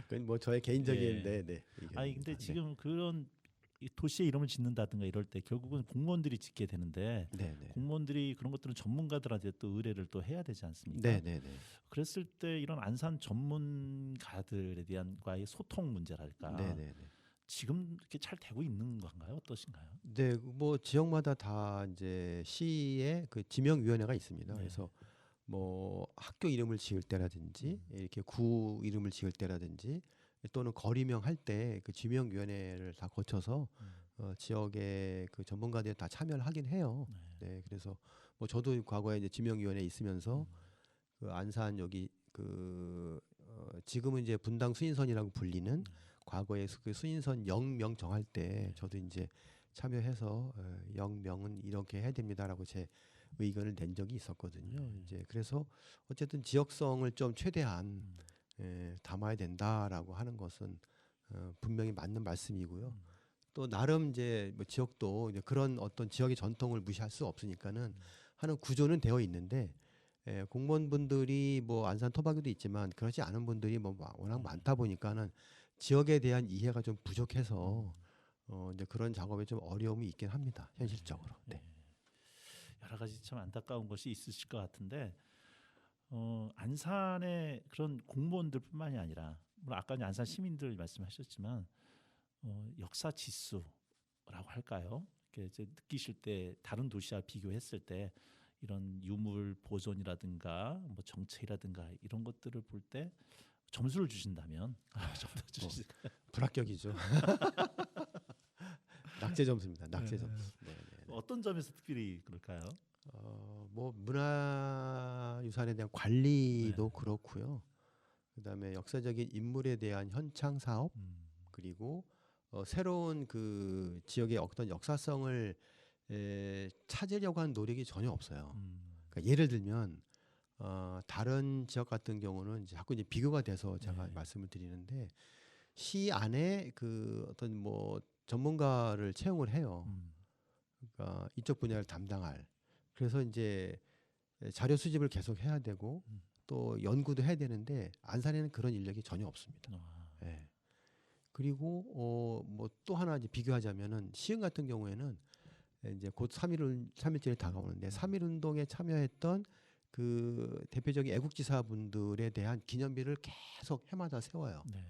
그건 뭐 저의 개인적인 네. 네. 아니 근데 의견입니다. 지금 그런 이 도시의 이름을 짓는다든가 이럴 때 결국은 공무원들이 짓게 되는데 네, 네. 공무원들이 그런 것들은 전문가들한테 또 의뢰를 또 해야 되지 않습니까? 네, 네, 네. 그랬을 때 이런 안산 전문가들에 대한 과의 소통 문제랄까 네, 네, 네. 지금 이렇게 잘 되고 있는 건가요? 어떠신가요? 네, 뭐 지역마다 다 이제 시의 그 지명위원회가 있습니다. 네. 그래서 뭐 학교 이름을 지을 때라든지 이렇게 구 이름을 지을 때라든지 또는 거리명 할 때 그 지명위원회를 다 거쳐서 지역의 그 전문가들이 다 참여를 하긴 해요. 네, 그래서 뭐 저도 과거에 이제 지명위원회에 있으면서 그 안산 여기 그 지금은 이제 분당 수인선이라고 불리는 과거에 그 수인선 영명 정할 때 저도 이제 참여해서 영명은 이렇게 해야 됩니다라고 제 의견을 낸 적이 있었거든요. 이제 그래서 어쨌든 지역성을 좀 최대한 담아야 된다라고 하는 것은 분명히 맞는 말씀이고요. 또 나름 이제 뭐 지역도 이제 그런 어떤 지역의 전통을 무시할 수 없으니까는 하는 구조는 되어 있는데 공무원분들이 뭐 안산 토박이도 있지만 그렇지 않은 분들이 뭐 워낙 많다 보니까는 지역에 대한 이해가 좀 부족해서 이제 그런 작업에 좀 어려움이 있긴 합니다. 현실적으로. 네. 여러 가지 참 안타까운 것이 있으실 것 같은데 안산의 그런 공무원들뿐만이 아니라 물론 아까 이제 안산 시민들 말씀하셨지만 역사 지수라고 할까요? 이렇게 이제 느끼실 때 다른 도시와 비교했을 때 이런 유물 보존이라든가 뭐 정책이라든가 이런 것들을 볼 때 점수를 주신다면 좀더 주실까요? 불합격이죠. 낙제 점수입니다. 낙제 점수. 네, 네. 어떤 점에서 특별히 그럴까요? 뭐 문화유산에 대한 관리도 그렇고요. 그다음에 역사적인 인물에 대한 현창 사업 그리고 새로운 그 지역의 어떤 역사성을 찾으려고 하는 노력이 전혀 없어요. 그러니까 예를 들면 다른 지역 같은 경우는 이제 자꾸 이제 비교가 돼서 제가 말씀을 드리는데 시 안에 그 어떤 뭐 전문가를 채용을 해요. 그러니까 이쪽 분야를 담당할. 그래서 이제 자료 수집을 계속 해야 되고 또 연구도 해야 되는데 안산에는 그런 인력이 전혀 없습니다. 예. 그리고 뭐 또 하나 이제 비교하자면은 시흥 같은 경우에는 이제 곧 3.1절이 다가오는데 3.1 운동에 참여했던 그 대표적인 애국지사분들에 대한 기념비를 계속 해마다 세워요. 네.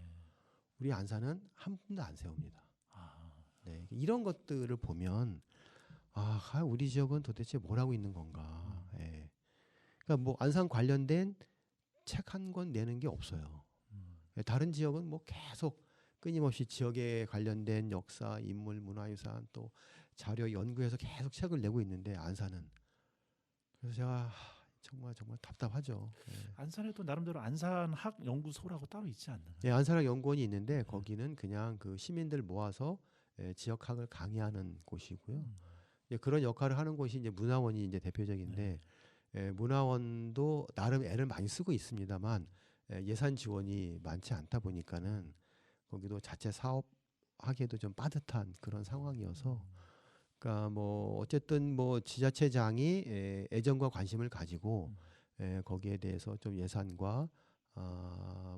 우리 안산은 한 분도 안 세웁니다. 네, 이런 것들을 보면 우리 지역은 도대체 뭘 하고 있는 건가. 예. 그러니까 뭐 안산 관련된 책 한 권 내는 게 없어요. 예, 다른 지역은 뭐 계속 끊임없이 지역에 관련된 역사, 인물, 문화유산 또 자료 연구해서 계속 책을 내고 있는데 안산은 그래서 제가 정말 답답하죠. 예. 안산에도 나름대로 안산학 연구소라고 따로 있지 않나요? 예, 안산학 연구원이 있는데 거기는 그냥 그 시민들 모아서 지역학을 강의하는 곳이고요. 예, 그런 역할을 하는 곳이 이제 문화원이 이제 대표적인데 문화원도 나름 애를 많이 쓰고 있습니다만 예산 지원이 많지 않다 보니까는 거기도 자체 사업하기에도 좀 빠듯한 그런 상황이어서 그러니까 뭐 어쨌든 뭐 지자체장이 애정과 관심을 가지고 거기에 대해서 좀 예산과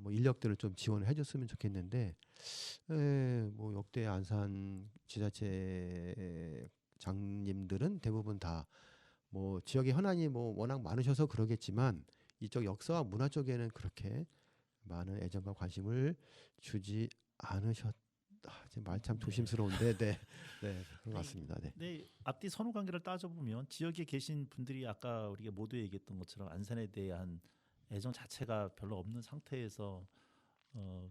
뭐 인력들을 좀 지원을 해줬으면 좋겠는데 뭐 역대 안산 지자체 장님들은 대부분 다 뭐 지역의 현안이 뭐 워낙 많으셔서 그러겠지만 이쪽 역사와 문화 쪽에는 그렇게 많은 애정과 관심을 주지 않으셨다. 말 참 조심스러운데, 네, 그런 것 같습니다. 네. 네, 앞뒤 선후 관계를 따져보면 지역에 계신 분들이 아까 우리가 모두 얘기했던 것처럼 안산에 대한 애정 자체가 별로 없는 상태에서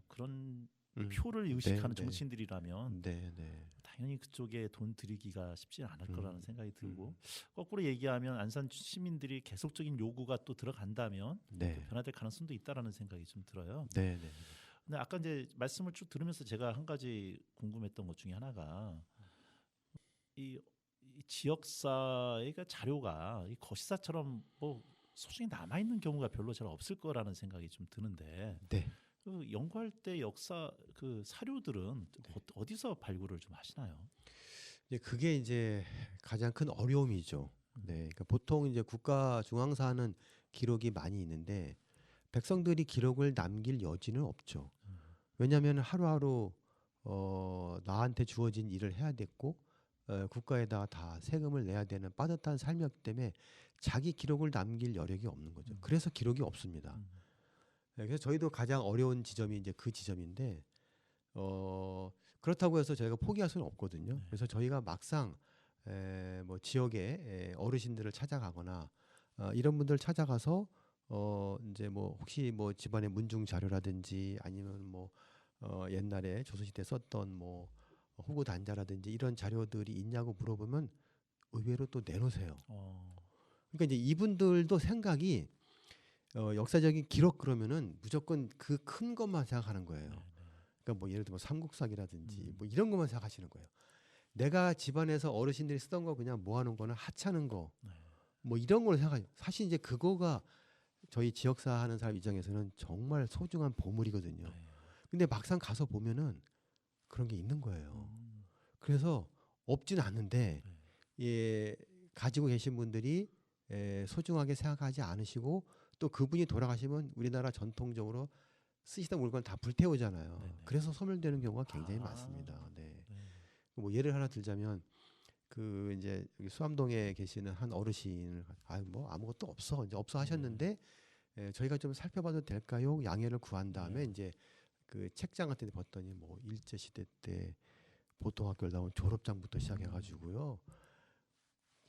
그런 표를 의식하는 네. 정치인들이라면 네. 당연히 그쪽에 돈 들이기가 쉽지 않을 거라는 생각이 들고 거꾸로 얘기하면 안산 시민들이 계속적인 요구가 또 들어간다면 네. 또 변화될 가능성도 있다라는 생각이 좀 들어요. 네. 근데 아까 이제 말씀을 쭉 들으면서 제가 한 가지 궁금했던 것 중에 하나가 이 지역사의 그 자료가 이 거시사처럼 뭐 소중히 남아 있는 경우가 별로 잘 없을 거라는 생각이 좀 드는데 네. 그 연구할 때 역사 그 사료들은 어디서 발굴을 좀 하시나요? 그게 이제 가장 큰 어려움이죠. 네. 그러니까 보통 이제 국가 중앙사는 기록이 많이 있는데 백성들이 기록을 남길 여지는 없죠. 왜냐하면 하루하루 나한테 주어진 일을 해야 됐고 국가에다 다 세금을 내야 되는 빠듯한 삶이었기 때문에 자기 기록을 남길 여력이 없는 거죠. 그래서 기록이 없습니다. 네, 그래서 저희도 가장 어려운 지점이 이제 그 지점인데 그렇다고 해서 저희가 포기할 수는 없거든요. 그래서 저희가 막상 뭐 지역의 어르신들을 찾아가거나 이런 분들 찾아가서 이제 뭐 혹시 뭐 집안의 문중 자료라든지 아니면 뭐 옛날에 조선시대 썼던 뭐 호구 단자라든지 이런 자료들이 있냐고 물어보면 의외로 또 내놓으세요. 그러니까 이제 이분들도 생각이 역사적인 기록 그러면은 무조건 그 큰 것만 생각하는 거예요. 그러니까 뭐 예를 들면 삼국사기라든지 뭐 이런 것만 생각하시는 거예요. 내가 집안에서 어르신들이 쓰던 거 그냥 모아놓은 거는 하찮은 거, 뭐 이런 걸 생각하죠. 사실 이제 그거가 저희 지역사 하는 사람 입장에서는 정말 소중한 보물이거든요. 근데 막상 가서 보면은 그런 게 있는 거예요. 그래서 없지는 않는데 가지고 계신 분들이 소중하게 생각하지 않으시고 또 그분이 돌아가시면 우리나라 전통적으로 쓰시던 물건 다 불태우잖아요. 그래서 소멸되는 경우가 굉장히 많습니다. 네. 뭐 예를 하나 들자면 그 이제 여기 수암동에 계시는 한 어르신을 뭐 아무것도 없어 이제 없어 하셨는데 저희가 좀 살펴봐도 될까요? 양해를 구한 다음에 이제 그 책장 같은 데 봤더니 뭐 일제 시대 때 보통학교를 나온 졸업장부터 시작해가지고요.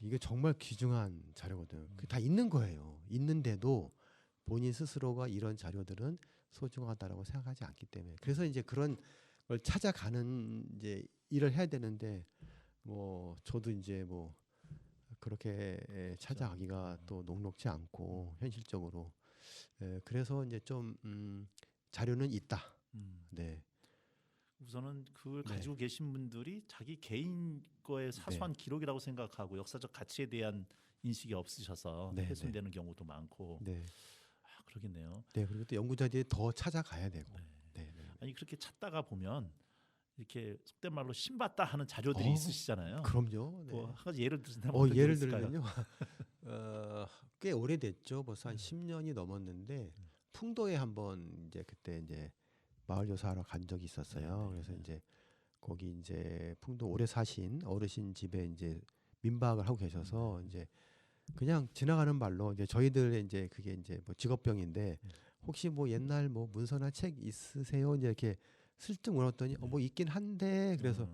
이게 정말 귀중한 자료거든요. 그게 다 있는 거예요. 있는데도 본인 스스로가 이런 자료들은 소중하다라고 생각하지 않기 때문에 그래서 이제 그런 걸 찾아가는 이제 일을 해야 되는데 뭐 저도 이제 뭐 그렇게 찾아가기가 또 녹록지 않고 현실적으로 그래서 이제 좀 자료는 있다. 네. 우선은 그걸 가지고 계신 분들이 자기 개인 거의 사소한 기록이라고 생각하고 역사적 가치에 대한 인식이 없으셔서 훼손되는 경우도 많고. 그러겠네요. 네, 그리고 또 연구자들이 더 찾아가야 되고. 아니 그렇게 찾다가 보면 이렇게 속된 말로 신봤다 하는 자료들이 있으시잖아요. 그럼요. 뭐 한 가지 예를 들면 예를 들면요. 꽤 오래됐죠. 벌써 한 10년이 넘었는데 풍도에 한번 이제 그때 이제 마을 조사하러 간 적이 있었어요. 그래서 이제 거기 이제 풍도 오래 사신 어르신 집에 이제 민박을 하고 계셔서 이제 그냥 지나가는 말로 이제 저희들의 이제 그게 이제 뭐 직업병인데 혹시 뭐 옛날 뭐 문서나 책 있으세요? 이제 이렇게 슬쩍 물었더니 뭐 있긴 한데 그래서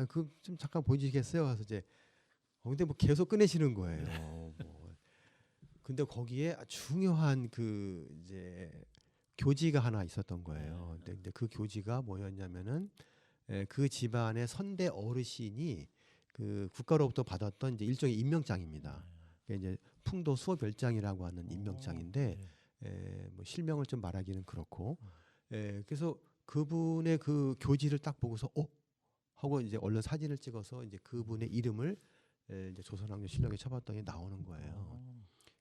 그 좀 잠깐 보여주시겠어요? 그래서 이제 근데 뭐 계속 꺼내시는 거예요. 뭐. 근데 거기에 중요한 그 이제 교지가 하나 있었던 거예요. 근데 이제 그 교지가 뭐였냐면은 그 집안의 선대 어르신이 그 국가로부터 받았던 이제 일종의 임명장입니다. 그게 이제 풍도 수호별장이라고 하는 임명장인데 뭐 실명을 좀 말하기는 그렇고 그래서 그분의 그 교지를 딱 보고서 하고 이제 얼른 사진을 찍어서 이제 그분의 이름을 이제 조선왕조실록에 쳐봤더니 나오는 거예요.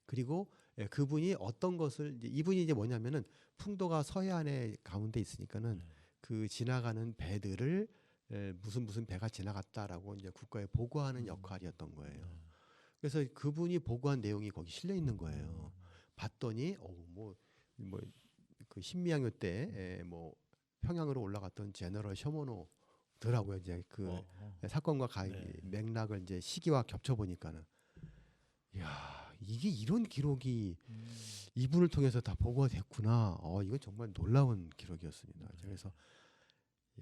그리고 그분이 어떤 것을 이분이 이제 뭐냐면은 풍도가 서해안에 가운데 있으니까는 그 지나가는 배들을 무슨 배가 지나갔다라고 이제 국가에 보고하는 역할이었던 거예요. 그래서 그분이 보고한 내용이 거기 실려 있는 거예요. 봤더니 그 신미양요 때 뭐 평양으로 올라갔던 제너럴 셔모노더라고요. 이제 그 사건과 맥락을 이제 시기와 겹쳐 보니까는 야 이게 이런 기록이 이분을 통해서 다 보고가 됐구나. 이건 정말 놀라운 기록이었습니다. 그래서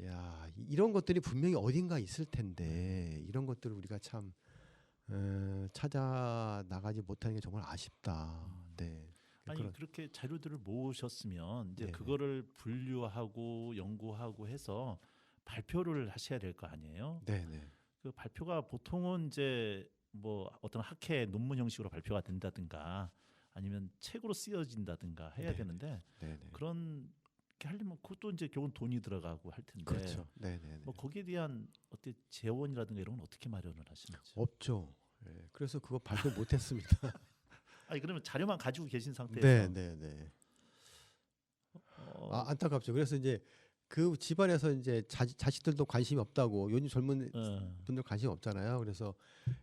야 이런 것들이 분명히 어딘가 있을 텐데 이런 것들을 우리가 참 찾아 나가지 못하는 게 정말 아쉽다. 네. 아니 그렇게 자료들을 모으셨으면 이제 네네. 그거를 분류하고 연구하고 해서 발표를 하셔야 될 거 아니에요. 네네. 그 발표가 보통은 이제 뭐 어떤 학회 논문 형식으로 발표가 된다든가 아니면 책으로 쓰여진다든가 해야 네. 되는데 네네. 그런 게 하려면 그것도 이제 결국은 돈이 들어가고 할 텐데 그렇죠. 네네. 뭐 거기에 대한 어떤 재원이라든가 이런 건 어떻게 마련을 하시는지. 없죠. 그래서 그거 발표 못했습니다. 아니 그러면 자료만 가지고 계신 상태에서 네네네. 어, 안타깝죠. 그래서 이제 그 집안에서 이제 자식들도 관심이 없다고 요즘 젊은 분들 관심 없잖아요. 그래서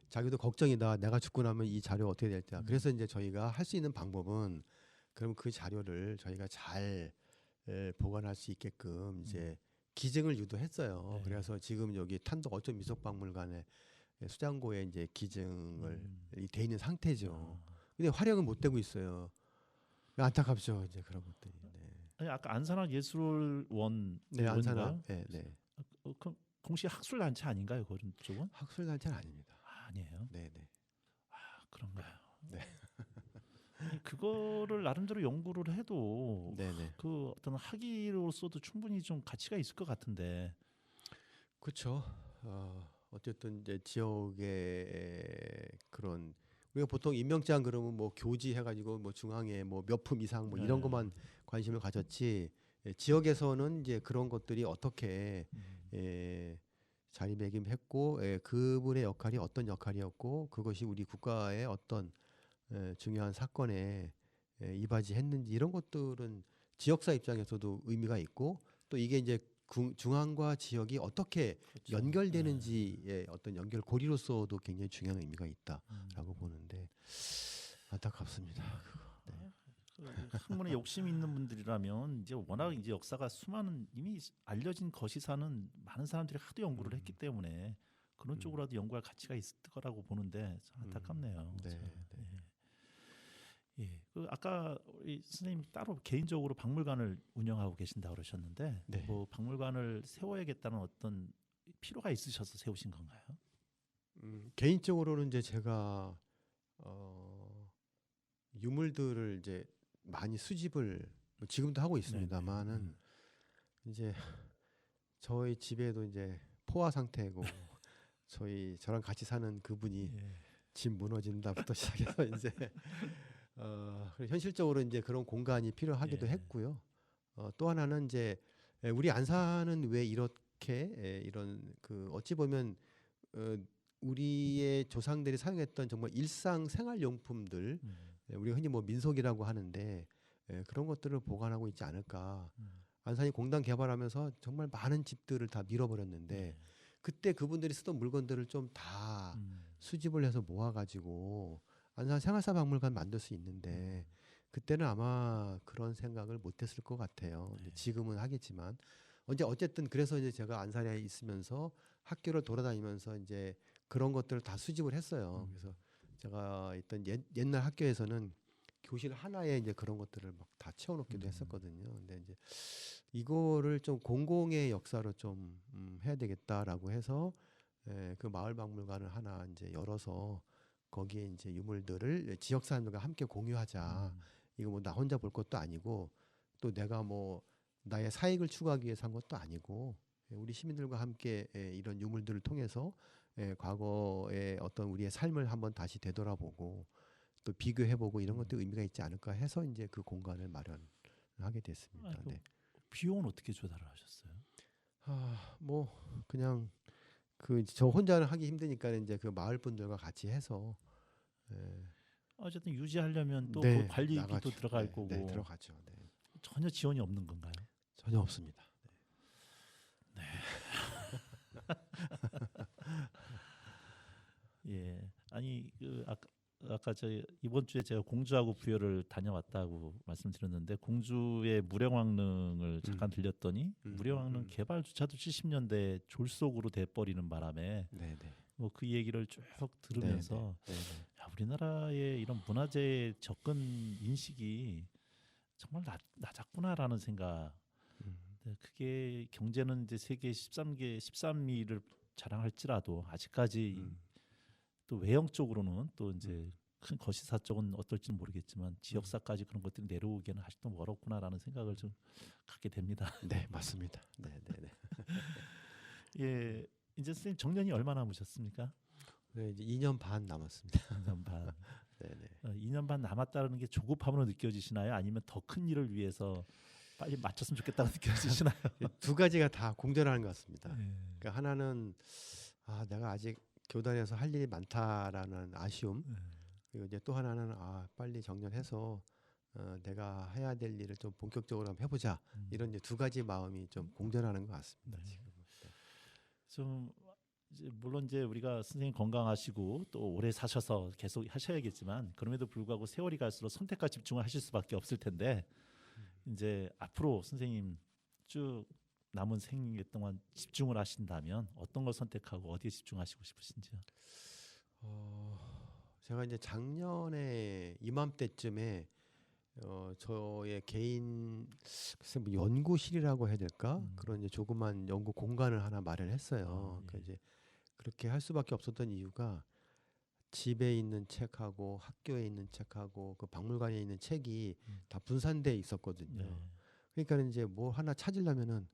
자기도 걱정이다. 내가 죽고 나면 이 자료 어떻게 될까. 그래서 이제 저희가 할 수 있는 방법은 그럼 그 자료를 저희가 잘 보관할 수 있게끔 이제 기증을 유도했어요. 네. 그래서 지금 여기 탄도 어촌 미속박물관에 수장고에 이제 기증을 돼 있는 상태죠. 근데 활용은 못 되고 있어요. 안타깝죠. 이제 그런 것들이. 네. 아니 아까 안산학 예술원 네, 안산학. 원인가요? 네, 네. 그럼 공식 학술 단체 아닌가요? 그런 쪽은? 학술 단체는 아닙니다. 아니에요. 네, 네. 그런가요? 네. 아니, 그거를 나름대로 연구를 해도 네, 네. 그 어떤 학위로서도 충분히 좀 가치가 있을 것 같은데. 그렇죠. 어쨌든 이제 지역의 그런 우리가 보통 임명장 그러면 뭐 교지 해가지고 뭐 중앙에 뭐 몇 품 이상 뭐 이런 것만 관심을 가졌지 지역에서는 이제 그런 것들이 어떻게 자리매김했고 그분의 역할이 어떤 역할이었고 그것이 우리 국가의 어떤 중요한 사건에 이바지했는지 이런 것들은 지역사 입장에서도 의미가 있고 또 이게 이제 중앙과 지역이 어떻게 그렇죠. 연결되는지의 어떤 연결 고리로서도 굉장히 중요한 의미가 있다라고 보는데 안타깝습니다. 그 학문에 욕심 있는 분들이라면 이제 워낙 이제 역사가 수많은 이미 알려진 것이사는 많은 사람들이 하도 연구를 했기 때문에 그런 쪽으로라도 연구할 가치가 있을 거라고 보는데 참 안타깝네요. 네, 참. 네. 예. 그 아까 우리 선생님 따로 개인적으로 박물관을 운영하고 계신다고 그러셨는데 네. 뭐 박물관을 세워야겠다는 어떤 필요가 있으셔서 세우신 건가요? 개인적으로는 이제 제가 유물들을 이제 많이 수집을 뭐 지금도 하고 있습니다만은 이제 저희 집에도 이제 포화 상태고 저랑 같이 사는 그분이 집 무너진다부터 시작해서 이제 현실적으로 이제 그런 공간이 필요하기도 했고요. 또 하나는 이제 우리 안산은 왜 이렇게 이런 그 어찌 보면 우리의 조상들이 사용했던 정말 일상 생활 용품들 우리가 흔히 뭐 민속이라고 하는데 그런 것들을 보관하고 있지 않을까. 안산이 공단 개발하면서 정말 많은 집들을 다 밀어버렸는데 그때 그분들이 쓰던 물건들을 좀 다 수집을 해서 모아가지고 안산 생활사 박물관 만들 수 있는데 그때는 아마 그런 생각을 못했을 것 같아요. 근데 지금은 하겠지만 어쨌든 그래서 이제 제가 안산에 있으면서 학교를 돌아다니면서 이제 그런 것들을 다 수집을 했어요. 그래서 제가 있던 옛날 학교에서는 교실 하나에 이제 그런 것들을 막 다 채워놓기도 했었거든요. 근데 이제 이거를 좀 공공의 역사로 좀 해야 되겠다라고 해서 그 마을 박물관을 하나 이제 열어서 거기에 이제 유물들을 지역 사람들과 함께 공유하자. 이거 뭐 나 혼자 볼 것도 아니고 또 내가 뭐 나의 사익을 추구하기 위해서 한 것도 아니고 우리 시민들과 함께 이런 유물들을 통해서 과거의 어떤 우리의 삶을 한번 다시 되돌아보고 또 비교해보고 이런 것도 의미가 있지 않을까 해서 이제 그 공간을 마련하게 됐습니다. 아이고, 네. 비용은 어떻게 조달을 하셨어요? 뭐 그냥 그 저 혼자는 하기 힘드니까 이제 그 마을 분들과 같이 해서 어쨌든 유지하려면 또 네, 그 관리비도 나가죠. 들어갈 네, 거고 네, 들어가죠. 네. 전혀 지원이 없는 건가요? 전혀 없습니다. 예. 아니 그 아까 저 이번 주에 제가 공주하고 부여를 다녀왔다고 말씀드렸는데 공주의 무령왕릉을 잠깐 들렸더니 무령왕릉 개발조차도 70년대 졸속으로 돼버리는 바람에 네, 네. 뭐 그 얘기를 쭉 들으면서 네, 네. 야, 우리나라의 이런 문화재 접근 인식이 정말 낮았구나라는 생각. 네, 그게 경제는 이제 세계 13위를 자랑할지라도 아직까지 또 외형적으로는 또 이제 큰 거시사 쪽은 어떨지는 모르겠지만 지역사까지 그런 것들이 내려오기에는 아직도 멀었구나라는 생각을 좀 갖게 됩니다. 네, 맞습니다. 네, 네, 네. 예, 이제 선생님 정년이 얼마 남으셨습니까? 네, 이제 2년 반 남았습니다. 2년 반. 네, 네. 2년 반 남았다는 게 조급함으로 느껴지시나요? 아니면 더 큰 일을 위해서 빨리 마쳤으면 좋겠다고 느껴지시나요? 두 가지가 다 공존하는 것 같습니다. 예. 그러니까 하나는 내가 아직 교단에서 할 일이 많다라는 아쉬움. 그리고 이제 또 하나는 빨리 정년해서 내가 해야 될 일을 좀 본격적으로 한번 해보자. 이런 이제 두 가지 마음이 좀 공존하는 것 같습니다. 네. 지금. 네. 좀 이제 물론 이제 우리가 선생님 건강하시고 또 오래 사셔서 계속 하셔야겠지만 그럼에도 불구하고 세월이 갈수록 선택과 집중을 하실 수밖에 없을 텐데 이제 앞으로 선생님 쭉 남은 생애 동안 집중을 하신다면 어떤 걸 선택하고 어디에 집중하시고 싶으신지요? 제가 이제 작년에 이맘때쯤에 저의 개인 글쎄 뭐 연구실이라고 해야 될까? 그런 이제 조그만 연구 공간을 하나 마련했어요. 예. 그러니까 이제 그렇게 할 수밖에 없었던 이유가 집에 있는 책하고 학교에 있는 책하고 그 박물관에 있는 책이 다 분산돼 있었거든요. 네. 그러니까 이제 뭐 하나 찾으려면은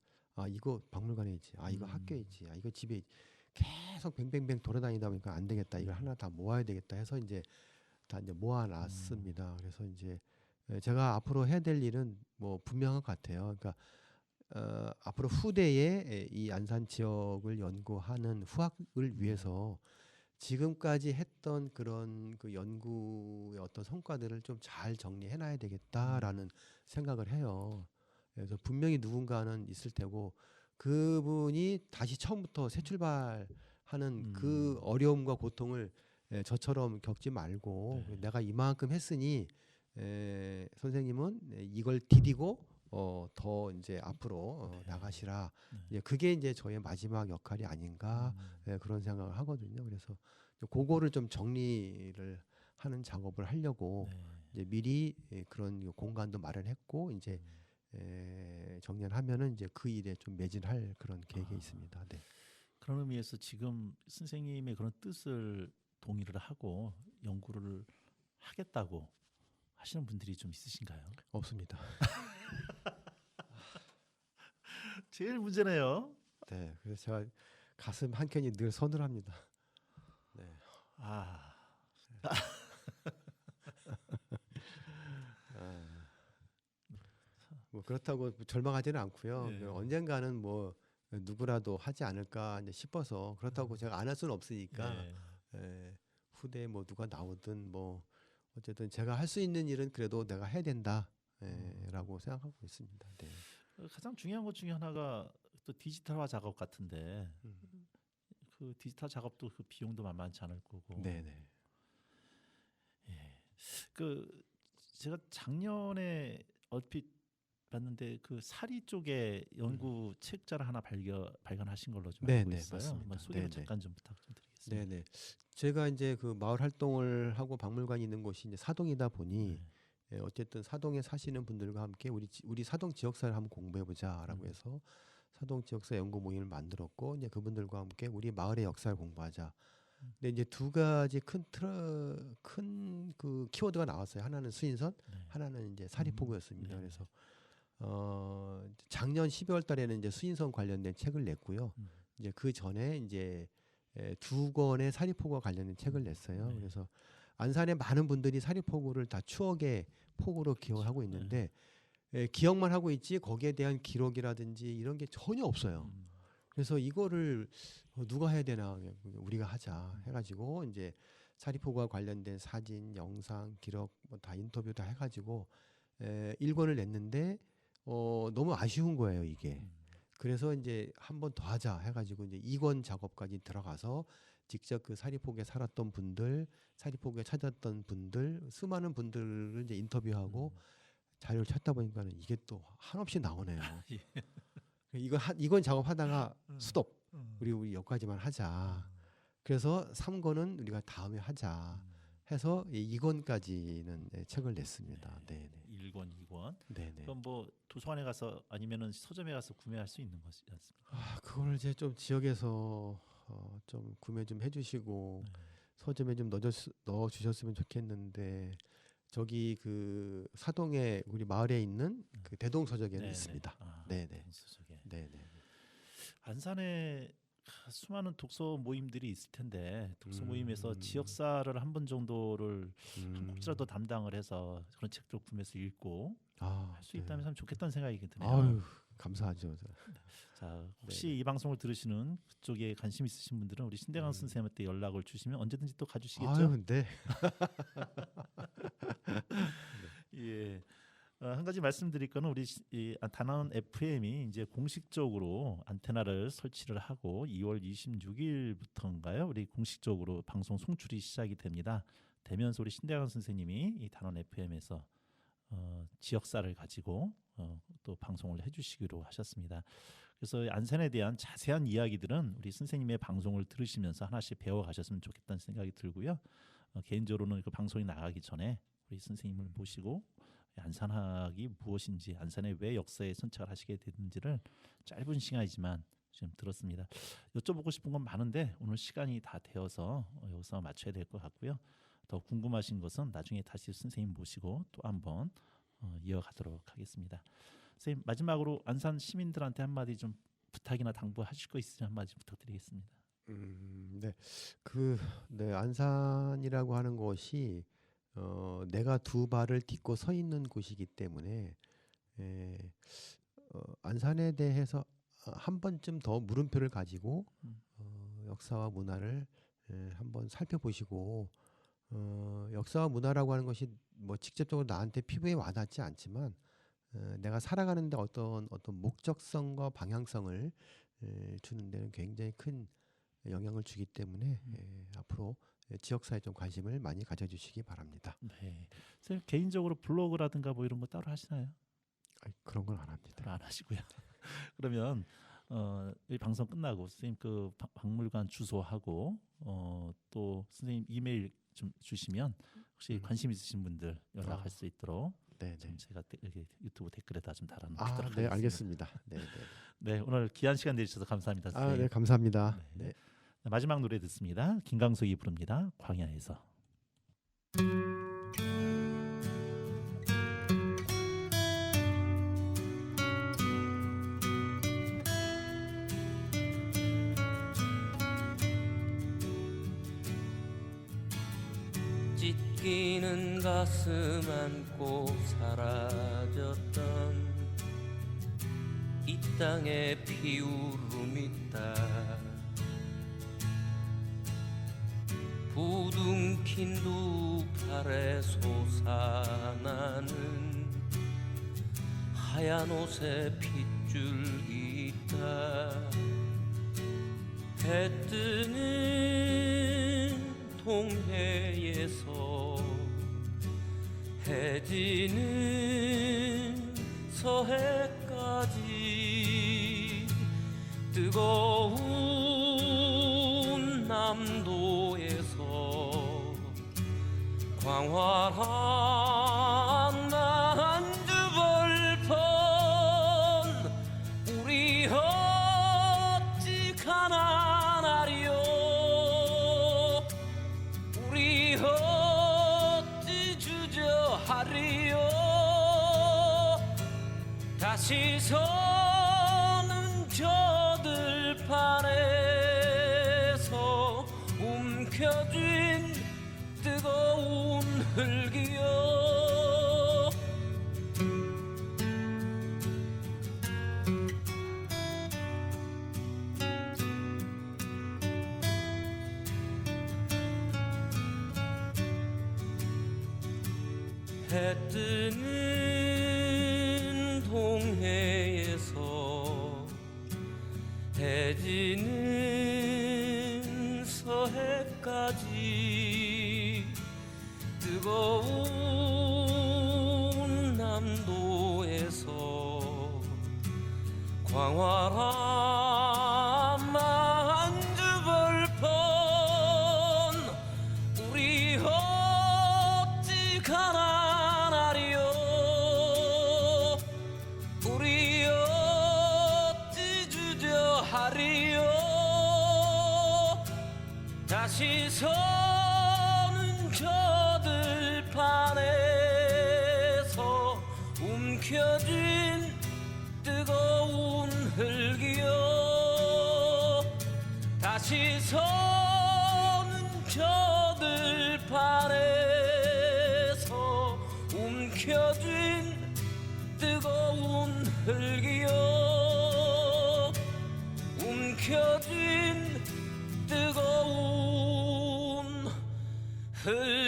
이거 박물관에 있지, 이거 학교에 있지, 이거 집에 있지. 계속 뱅뱅뱅 돌아다니다 보니까 안 되겠다. 이걸 하나 다 모아야 되겠다 해서 이제 다 이제 모아놨습니다. 그래서 이제 제가 앞으로 해야 될 일은 뭐 분명한 것 같아요. 그러니까 앞으로 후대에 이 안산 지역을 연구하는 후학을 위해서 지금까지 했던 그런 그 연구의 어떤 성과들을 좀 잘 정리해놔야 되겠다라는 생각을 해요. 그래서 분명히 누군가는 있을 테고 그분이 다시 처음부터 새 출발하는 그 어려움과 고통을 저처럼 겪지 말고 내가 이만큼 했으니 선생님은 이걸 디디고 더 이제 앞으로 나가시라. 이제 그게 이제 저의 마지막 역할이 아닌가 그런 생각을 하거든요. 그래서 그거를 좀 정리를 하는 작업을 하려고 이제 미리 그런 공간도 마련했고 이제 정년하면은 이제 그 일에 좀 매진할 그런 계획이 있습니다. 네. 그런 의미에서 지금 선생님의 그런 뜻을 동의를 하고 연구를 하겠다고 하시는 분들이 좀 있으신가요? 없습니다. 제일 문제네요. 네. 그래서 제가 가슴 한 켠이 늘 서늘합니다. 네. 뭐 그렇다고 절망하지는 않고요. 네. 언젠가는 뭐 누구라도 하지 않을까 이제 싶어서 그렇다고 제가 안 할 수는 없으니까 후대에 뭐 누가 나오든 뭐 어쨌든 제가 할 수 있는 일은 그래도 내가 해야 된다라고 생각하고 있습니다. 네. 가장 중요한 것 중에 하나가 또 디지털화 작업 같은데 그 디지털 작업도 그 비용도 만만치 않을 거고. 네네. 그 제가 작년에 얼핏 봤는데 그 사리 쪽에 연구 책자를 하나 발견하신 걸로 좀 알고 네네, 있어요. 맞습니다. 한번 소개를 네네. 잠깐 좀 부탁 좀 드리겠습니다. 네네. 제가 이제 그 마을 활동을 하고 박물관이 있는 곳이 이제 사동이다 보니 어쨌든 사동에 사시는 분들과 함께 우리 사동 지역사를 한번 공부해보자라고 해서 사동 지역사 연구 모임을 만들었고 이제 그분들과 함께 우리 마을의 역사를 공부하자. 근데 이제 두 가지 큰 그 키워드가 나왔어요. 하나는 수인선, 네. 하나는 이제 사리포구였습니다. 네. 그래서 작년 12월 달에는 이제 수인선 관련된 책을 냈고요. 이제 그 전에 이제 두 권의 사리포구와 관련된 책을 냈어요. 네. 그래서 안산의 많은 분들이 사리포구를 다 추억의 포구로 기억을 하고 있는데 기억만 하고 있지 거기에 대한 기록이라든지 이런 게 전혀 없어요. 그래서 이거를 누가 해야 되나 우리가 하자 해가지고 이제 사리포구와 관련된 사진, 영상, 기록 뭐 다 인터뷰 다 해가지고 1권을 냈는데 너무 아쉬운 거예요 이게. 그래서 이제 한 번 더 하자 해가지고 이제 2권 작업까지 들어가서 직접 그 사리포구에 살았던 분들, 사리포구에 찾았던 분들, 수많은 분들을 이제 인터뷰하고 자료를 찾다 보니까는 이게 또 한없이 나오네요. 이건 작업하다가 스톱. 우리 여기까지만 하자. 그래서 3권은 우리가 다음에 하자 해서 2권까지는 책을 냈습니다. 네, 네. 1권, 2권. 네, 네. 그럼 뭐 도서관에 가서 아니면은 서점에 가서 구매할 수 있는 것이지 않습니까? 그거를 이제 좀 지역에서 좀 구매 좀 해주시고 서점에 좀 넣어 주셨으면 좋겠는데 저기 그 사동에 우리 마을에 있는 그 대동서적에는 네네. 있습니다. 아, 네네. 서적에. 네네. 안산에 수많은 독서 모임들이 있을 텐데 독서 모임에서 음. 지역사를 한 번 정도를 한 음. 꼭지라도 담당을 해서 그런 책도 구매해서 읽고 할 수 네. 있다면 참 좋겠다는 생각이 드네요. 아유 감사하죠. 자, 혹시 네. 이 방송을 들으시는 그쪽에 관심 있으신 분들은 우리 신대강 선생님한테 연락을 주시면 언제든지 또 가주시겠죠? 아유, 네. 예. 한 가지 말씀드릴 거는 우리 이 다나온 FM이 이제 공식적으로 안테나를 설치를 하고 2월 26일부터인가요? 우리 공식적으로 방송 송출이 시작이 됩니다. 되면서 우리 신대강 선생님이 이 다나온 FM에서 지역사를 가지고 또 방송을 해주시기로 하셨습니다. 그래서 안산에 대한 자세한 이야기들은 우리 선생님의 방송을 들으시면서 하나씩 배워가셨으면 좋겠다는 생각이 들고요. 개인적으로는 그 방송이 나가기 전에 우리 선생님을 모시고 안산학이 무엇인지, 안산의 왜 역사에 선착을 하시게 됐는지를 짧은 시간이지만 지금 들었습니다. 여쭤보고 싶은 건 많은데 오늘 시간이 다 되어서 여기서 마쳐야 될 것 같고요. 더 궁금하신 것은 나중에 다시 선생님 모시고 또 한번 이어가도록 하겠습니다. 선생님 마지막으로 안산 시민들한테 한마디 좀 부탁이나 당부하실 거 있으면 한마디 부탁드리겠습니다. 네. 네, 안산이라고 하는 곳이 내가 두 발을 딛고 서 있는 곳이기 때문에 안산에 대해서 한 번쯤 더 물음표를 가지고 역사와 문화를 한번 살펴보시고 역사와 문화라고 하는 것이 뭐 직접적으로 나한테 피부에 와닿지 않지만 내가 살아가는데 어떤 목적성과 방향성을 주는 데는 굉장히 큰 영향을 주기 때문에 앞으로 지역사에 좀 관심을 많이 가져주시기 바랍니다. 네, 선생님 개인적으로 블로그라든가 뭐 이런 거 따로 하시나요? 그런 건 안 합니다. 따로 안 하시고요. 그러면 이 방송 끝나고 선생님 그 박물관 주소하고 또 선생님 이메일 좀 주시면 혹시 관심 있으신 분들 연락할 수 있도록 네, 좀 네. 제가 여기 유튜브 댓글에다 좀 달아놓도록 네, 하겠습니다. 알겠습니다. 네, 네. 네, 오늘 귀한 시간 내주셔서 감사합니다. 선생님. 네, 감사합니다. 네. 네. 마지막 노래 듣습니다. 김광석이 부릅니다. 광야에서. 찢기는 가슴 안고 사라졌던 이 땅에 피울음 있다. 부둥킨 두 팔에 솟아나는 하얀 옷에 핏줄 있다. 해 뜨는 동해에서 해 지는 서해까지 뜨거운 남도에서 광활한 만주벌판 우리 하리요 다시 서는 저 들판에서 움켜쥔 뜨거운 흙이요 해 뜨는 동해에서 해 지는 서해까지 뜨거운 남도에서 광활한 만주벌펀 우리 어찌 가난하리요 우리 어찌 주저하리요 다시 서는 저 들판에서 움켜쥔 뜨거운 흙이요 다시 서는 저 들판에서 움켜쥔 뜨거운 흙이요 움켜쥔 뜨거운 흙